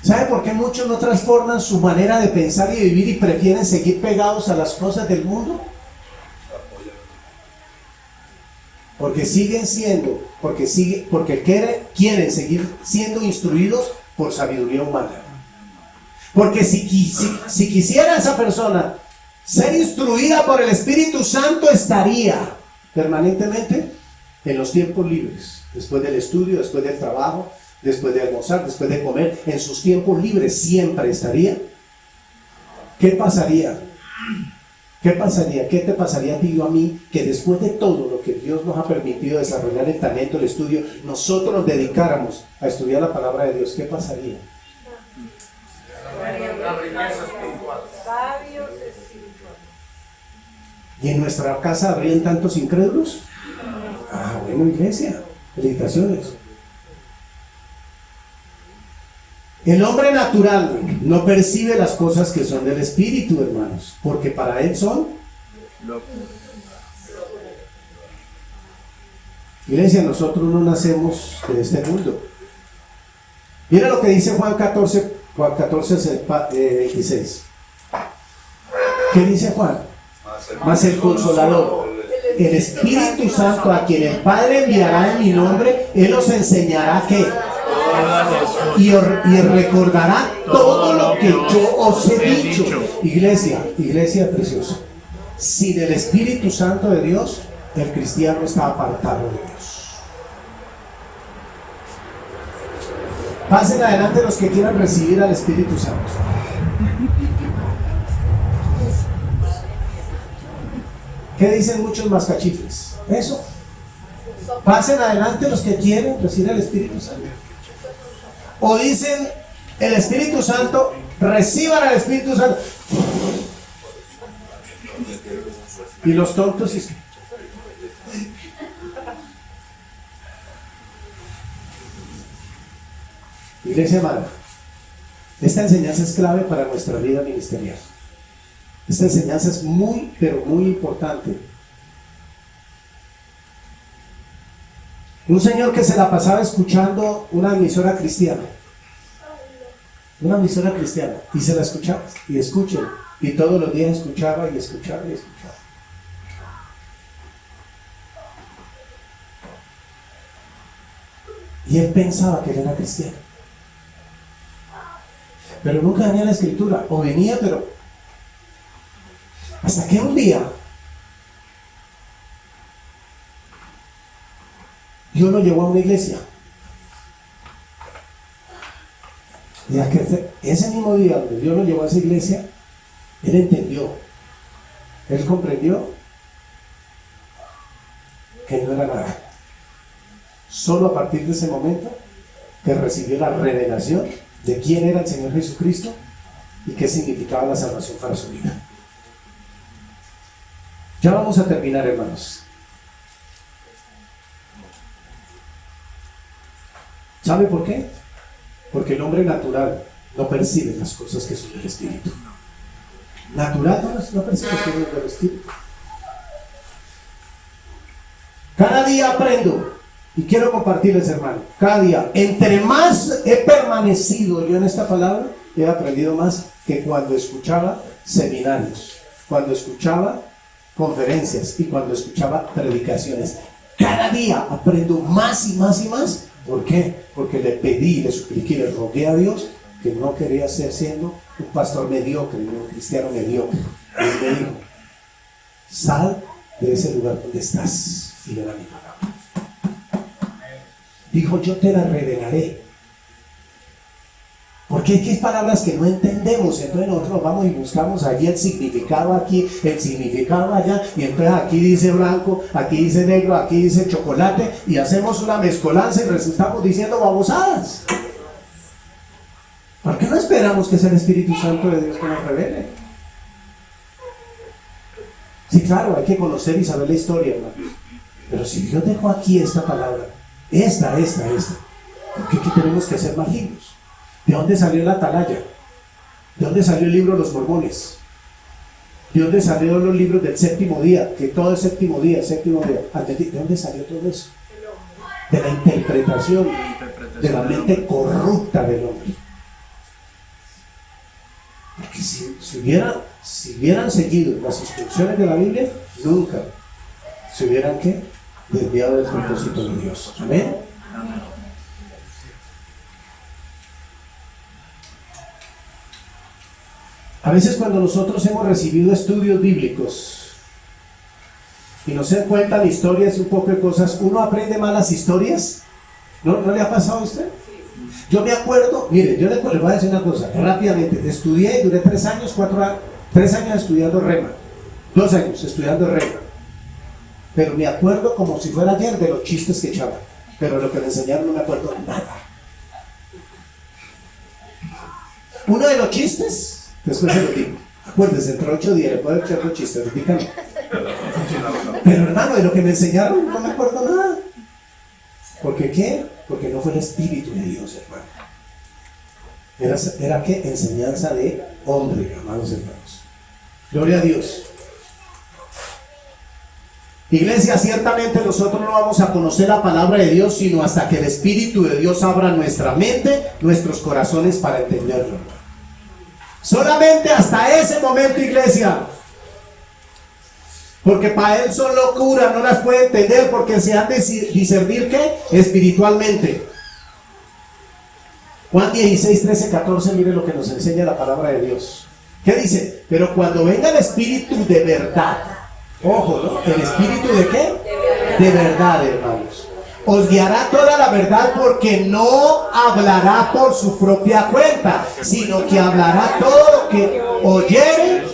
Speaker 1: ¿Sabe por qué muchos no transforman su manera de pensar y vivir y prefieren seguir pegados a las cosas del mundo? Porque siguen siendo, porque quieren seguir siendo instruidos por sabiduría humana. Porque si quisiera esa persona ser instruida por el Espíritu Santo, estaría permanentemente en los tiempos libres, después del estudio, después del trabajo, después de almorzar, después de comer, en sus tiempos libres siempre estaría. ¿Qué pasaría? ¿Qué pasaría? ¿Qué te pasaría a ti y a mí que después de todo lo que Dios nos ha permitido desarrollar, el talento, el estudio, nosotros nos dedicáramos a estudiar la palabra de Dios? ¿Qué pasaría? ¿Y en nuestra casa habrían tantos incrédulos? Ah, bueno, iglesia, felicitaciones. El hombre natural no percibe las cosas que son del Espíritu, hermanos, porque para él son locos. Iglesia, nosotros no nacemos de este mundo. Mira lo que dice Juan 14, 26. ¿Qué dice Juan? Mas el Consolador, el Espíritu Santo, a quien el Padre enviará en mi nombre, Él os enseñará ¿qué? Y recordará todo lo que yo os he dicho. Iglesia preciosa, sin el Espíritu Santo de Dios, el cristiano está apartado de Dios. Pasen adelante los que quieran recibir al Espíritu Santo. ¿Qué dicen muchos mascachifles? Eso. Pasen adelante los que quieren recibir el Espíritu Santo. O dicen el Espíritu Santo, reciban al Espíritu Santo. Y los tontos dicen. Iglesia amada, esta enseñanza es clave para nuestra vida ministerial. Esta enseñanza es muy, pero muy importante. Un señor que se la pasaba escuchando una emisora cristiana. Una emisora cristiana. Y se la escuchaba. Y escuchen. Y todos los días escuchaba y escuchaba y escuchaba. Y él pensaba que él era cristiano. Pero nunca venía la escritura. O venía, pero... hasta que un día Dios lo llevó a una iglesia. Y ese mismo día donde Dios lo llevó a esa iglesia, él entendió, él comprendió que no era nada. Solo a partir de ese momento que recibió la revelación de quién era el Señor Jesucristo y qué significaba la salvación para su vida. Ya vamos a terminar, hermanos. ¿Sabe por qué? Porque el hombre natural no percibe las cosas que son del Espíritu. Natural no percibe las cosas del Espíritu. Cada día aprendo, y quiero compartirles, hermano, cada día, entre más he permanecido yo en esta palabra, he aprendido más que cuando escuchaba seminarios, cuando escuchaba conferencias y cuando escuchaba predicaciones. Cada día aprendo más y más y más. ¿Por qué? Porque le pedí, le supliqué, le rogué a Dios que no quería ser siendo un pastor mediocre, un cristiano mediocre. Él me dijo, sal de ese lugar donde estás y ven a mi palabra. Dijo, yo te la revelaré. Porque hay palabras que no entendemos, entonces nosotros vamos y buscamos allí el significado aquí, el significado allá, y entonces aquí dice blanco, aquí dice negro, aquí dice chocolate, y hacemos una mezcolanza y resultamos diciendo babosadas. ¿Por qué no esperamos que sea el Espíritu Santo de Dios que nos revele? Sí, claro, hay que conocer y saber la historia, hermano. Pero si Dios dejó aquí esta palabra, esta, ¿por qué aquí tenemos que ser magicios? ¿De dónde salió la atalaya? ¿De dónde salió el libro de los mormones? ¿De dónde salieron los libros del séptimo día? Que todo es séptimo día. ¿De dónde salió todo eso? De la interpretación de la mente corrupta del hombre. Porque si hubieran seguido las instrucciones de la Biblia, nunca se hubieran desviado del propósito de Dios. Amén. A veces cuando nosotros hemos recibido estudios bíblicos y nos cuentan historias y un poco de cosas, uno aprende malas historias. ¿No le ha pasado a usted? Yo me acuerdo, mire, yo le voy a decir una cosa, rápidamente, estudié, duré 3 años, 3 años estudiando Rema, 2 años estudiando Rema, pero me acuerdo como si fuera ayer de los chistes que echaban, pero lo que me enseñaron no me acuerdo nada. Uno de los chistes, después se lo digo, acuérdese, dentro de 8 días le puedo echar los chistes, repícanlo. Pero hermano, de lo que me enseñaron no me acuerdo nada. ¿Por qué qué? Porque no fue el Espíritu de Dios, hermano. Era ¿qué? Enseñanza de hombre, amados hermanos. Gloria a Dios. Iglesia, ciertamente nosotros no vamos a conocer la palabra de Dios sino hasta que el Espíritu de Dios abra nuestra mente, nuestros corazones para entenderlo. Solamente hasta ese momento, iglesia. Porque para él son locuras, no las puede entender porque se han de discernir ¿qué? Espiritualmente. Juan 16, 13, 14, mire lo que nos enseña la palabra de Dios. ¿Qué dice? Pero cuando venga el Espíritu de verdad, ojo, ¿no? ¿El Espíritu de qué? De verdad, hermanos. Os guiará toda la verdad porque no hablará por su propia cuenta, sino que hablará todo lo que oyere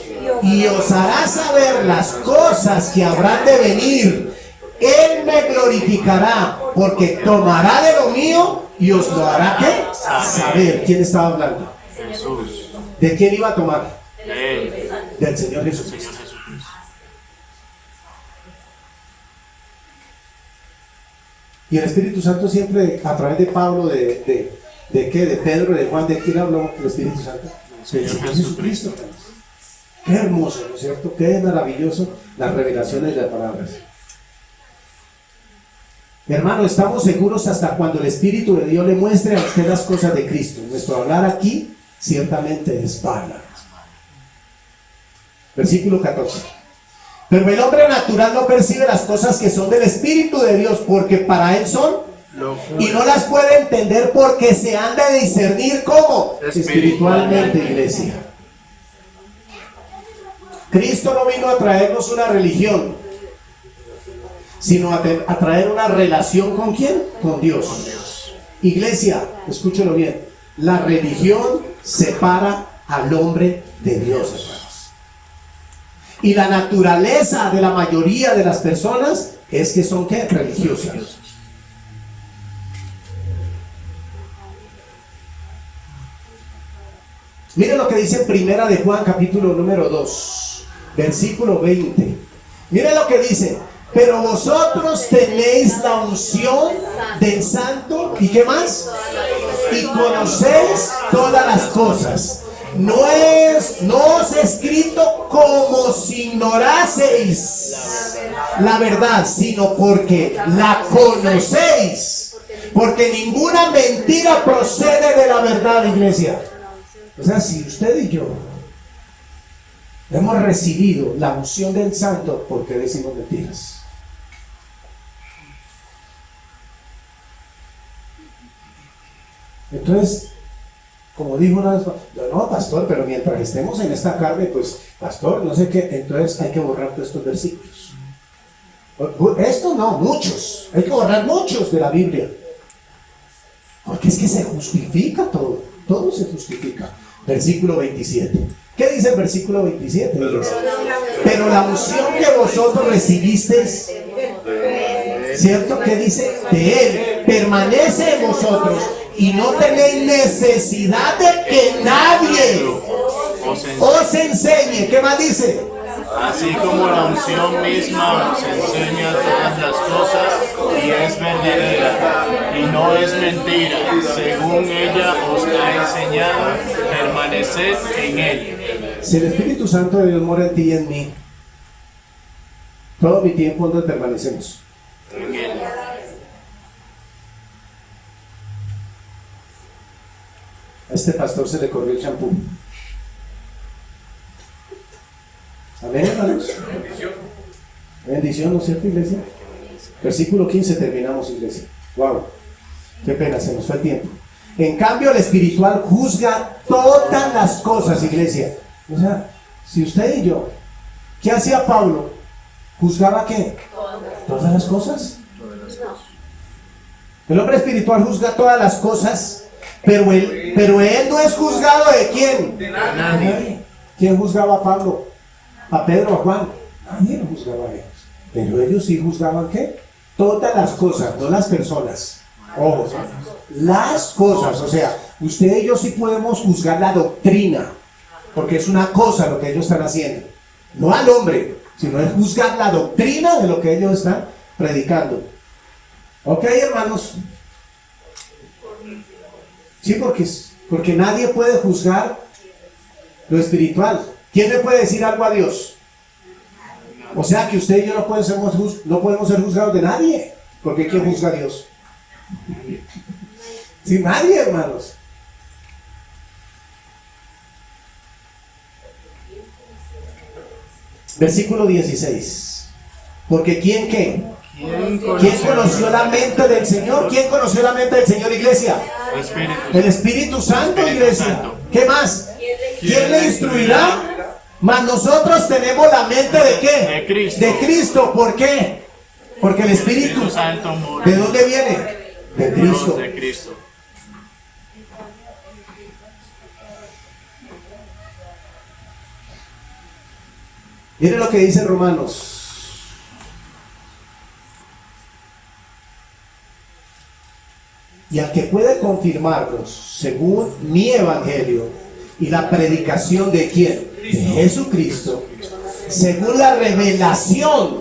Speaker 1: y os hará saber las cosas que habrán de venir. Él me glorificará, porque tomará de lo mío y os lo hará ¿qué? Saber. ¿Quién estaba hablando?
Speaker 2: Jesús.
Speaker 1: ¿De quién iba a tomar?
Speaker 2: De él.
Speaker 1: Del Señor Jesucristo.
Speaker 2: Señor Jesucristo.
Speaker 1: Y el Espíritu Santo siempre, a través de Pablo, ¿de qué? De Pedro, de Juan, ¿de quién habló el Espíritu Santo? Del Señor Jesucristo. Qué hermoso, ¿no es cierto? Qué maravilloso las revelaciones de las palabras. Hermano, estamos seguros hasta cuando el Espíritu de Dios le muestre a usted las cosas de Cristo. Nuestro hablar aquí ciertamente es vana. Versículo 14. Pero el hombre natural no percibe las cosas que son del Espíritu de Dios, porque para él son, y no las puede entender porque se han de discernir ¿cómo? Espiritualmente, iglesia. Cristo no vino a traernos una religión, sino a traer una relación ¿con quién? Con Dios. Iglesia, escúchelo bien, la religión separa al hombre de Dios, hermanos. Y la naturaleza de la mayoría de las personas es que son ¿qué? Religiosas. Miren lo que dice Primera de Juan, capítulo número 2, versículo 20. Miren lo que dice: pero vosotros tenéis la unción del Santo, ¿y qué más? Y conocéis todas las cosas. No os he escrito como si ignoraseis la verdad, sino porque la conocéis. Porque ninguna mentira procede de la verdad, iglesia. O sea, si usted y yo hemos recibido la unción del Santo, ¿por qué decimos mentiras? Entonces, como dijo una vez, no, pastor, pero mientras estemos en esta carne, pues, pastor, no sé qué, entonces hay que borrar todos estos versículos. Esto no, muchos, hay que borrar muchos de la Biblia. Porque es que se justifica todo, todo se justifica. Versículo 27. ¿Qué dice el versículo 27? Pero la unción que vosotros recibisteis, ¿cierto? ¿Qué dice? De Él, permanece en vosotros. Y no tenéis necesidad de que nadie os enseñe. ¿Qué más dice?
Speaker 2: Así como la unción misma os enseña todas las cosas y es verdadera y no es mentira, según ella os ha enseñado, permaneced en él.
Speaker 1: Si el Espíritu Santo de Dios mora en ti y en mí, todo mi tiempo donde permanecemos.
Speaker 2: En él.
Speaker 1: A este pastor se le corrió el champú. Amén, hermanos. Bendición, ¿no es cierto, iglesia? Versículo 15, terminamos, iglesia. Wow, qué pena, se nos fue el tiempo. En cambio, el espiritual juzga todas las cosas, iglesia. O sea, si usted y yo, ¿qué hacía Pablo? ¿Juzgaba qué? Todas las cosas. El hombre espiritual juzga todas las cosas, pero él no es juzgado ¿de quién?
Speaker 2: De nadie.
Speaker 1: ¿Quién juzgaba a Pablo? ¿A Pedro, a Juan? Nadie lo juzgaba a ellos. Pero ellos sí juzgaban ¿qué? Todas las cosas, no las personas. Ojo, las cosas. O sea, usted y yo sí podemos juzgar la doctrina, porque es una cosa lo que ellos están haciendo. No al hombre, sino es juzgar la doctrina de lo que ellos están predicando. ¿Ok, hermanos? Sí, porque nadie puede juzgar lo espiritual. ¿Quién le puede decir algo a Dios? O sea que usted y yo no podemos ser juzgados de nadie. Porque ¿quién juzga a Dios? Sí, nadie, hermanos. Versículo 16. Porque ¿quién qué? ¿Quién conoció la mente del Señor? ¿Quién conoció la mente del Señor, iglesia? El Espíritu Santo, iglesia. ¿Qué más? ¿Quién le instruirá? Mas nosotros tenemos la mente ¿de qué?
Speaker 2: De Cristo.
Speaker 1: De Cristo. ¿Por qué? Porque el Espíritu
Speaker 2: Santo mora.
Speaker 1: ¿de dónde viene? De Cristo.
Speaker 2: De Cristo.
Speaker 1: Miren lo que dice Romanos. Y al que puede confirmarnos, según mi evangelio y la predicación de ¿quién? De Jesucristo, según la revelación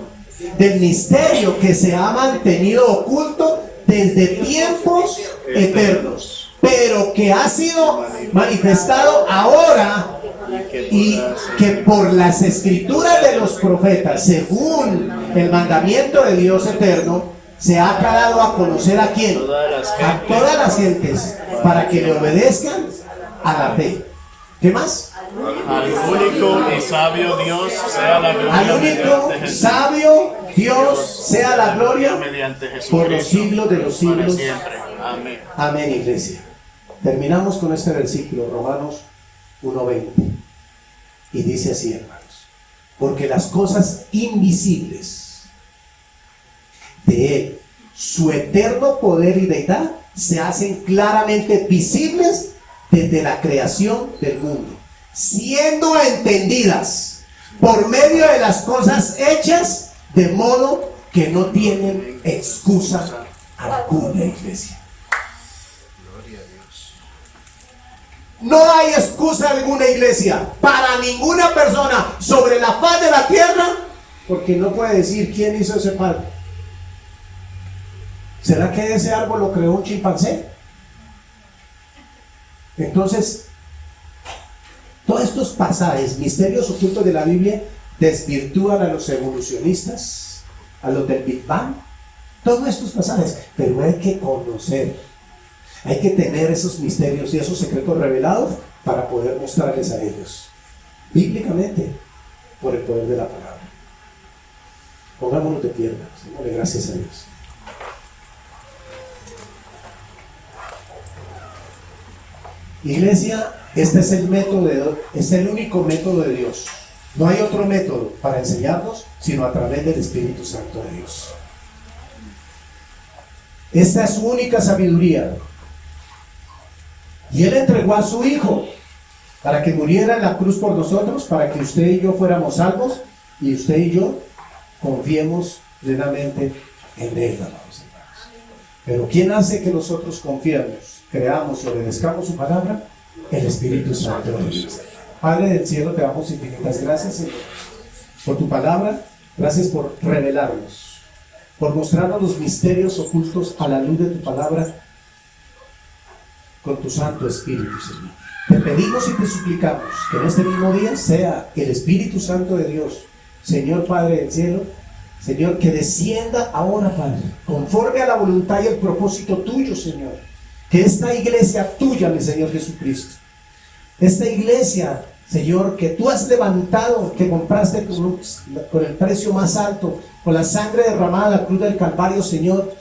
Speaker 1: del misterio que se ha mantenido oculto desde tiempos eternos, pero que ha sido manifestado ahora, y que por las escrituras de los profetas, según el mandamiento de Dios eterno, se ha dado a conocer ¿a quién? A todas las gentes, para que le obedezcan a la fe. ¿Qué más?
Speaker 2: Al único y sabio Dios sea la gloria.
Speaker 1: Al único sabio Dios sea la gloria
Speaker 2: mediante Jesucristo,
Speaker 1: por los siglos de los
Speaker 2: para
Speaker 1: siglos.
Speaker 2: siempre. Amén.
Speaker 1: Amén, iglesia. Terminamos con este versículo, Romanos 1:20. Y dice así, hermanos: porque las cosas invisibles de Él, su eterno poder y deidad, se hacen claramente visibles desde la creación del mundo, siendo entendidas por medio de las cosas hechas, de modo que no tienen excusa alguna, iglesia. No hay excusa alguna, iglesia, para ninguna persona sobre la faz de la tierra, porque no puede decir quién hizo ese palo. ¿Será que ese árbol lo creó un chimpancé? Entonces, todos estos pasajes, misterios ocultos de la Biblia, desvirtúan a los evolucionistas, a los del Big Bang, todos estos pasajes, pero hay que conocer, hay que tener esos misterios y esos secretos revelados para poder mostrarles a ellos, bíblicamente, por el poder de la palabra. Pongámonos de pie, hermanos, démosle gracias a Dios. Iglesia, este es el método, es el único método de Dios. No hay otro método para enseñarnos sino a través del Espíritu Santo de Dios. Esta es su única sabiduría. Y Él entregó a su Hijo para que muriera en la cruz por nosotros, para que usted y yo fuéramos salvos, y usted y yo confiemos plenamente en Él, amados hermanos. Pero ¿quién hace que nosotros confiemos, creamos y obedezcamos su palabra? El Espíritu Santo de Dios. Padre del cielo, te damos infinitas gracias, Señor, por tu palabra. Gracias por revelarnos, por mostrarnos los misterios ocultos a la luz de tu palabra con tu Santo Espíritu, Señor. Te pedimos y te suplicamos que en este mismo día sea el Espíritu Santo de Dios, Señor Padre del cielo, Señor, que descienda ahora, Padre, conforme a la voluntad y el propósito tuyo, Señor. Que esta iglesia tuya, mi Señor Jesucristo, esta iglesia, Señor, que tú has levantado, que compraste con el precio más alto, con la sangre derramada en la cruz del Calvario, Señor.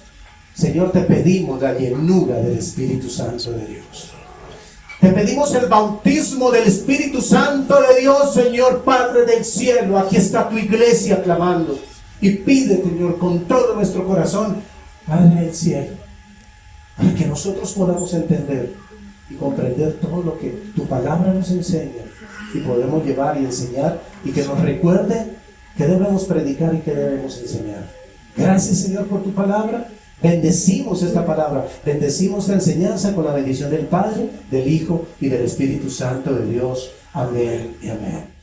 Speaker 1: Señor, te pedimos la llenura del Espíritu Santo de Dios. Te pedimos el bautismo del Espíritu Santo de Dios, Señor Padre del cielo. Aquí está tu iglesia clamando. Y pide, Señor, con todo nuestro corazón, Padre del cielo, para que nosotros podamos entender y comprender todo lo que tu palabra nos enseña, y podemos llevar y enseñar, y que nos recuerde que debemos predicar y que debemos enseñar. Gracias, Señor, por tu palabra. Bendecimos esta palabra, bendecimos esta enseñanza con la bendición del Padre, del Hijo y del Espíritu Santo de Dios. Amén y amén.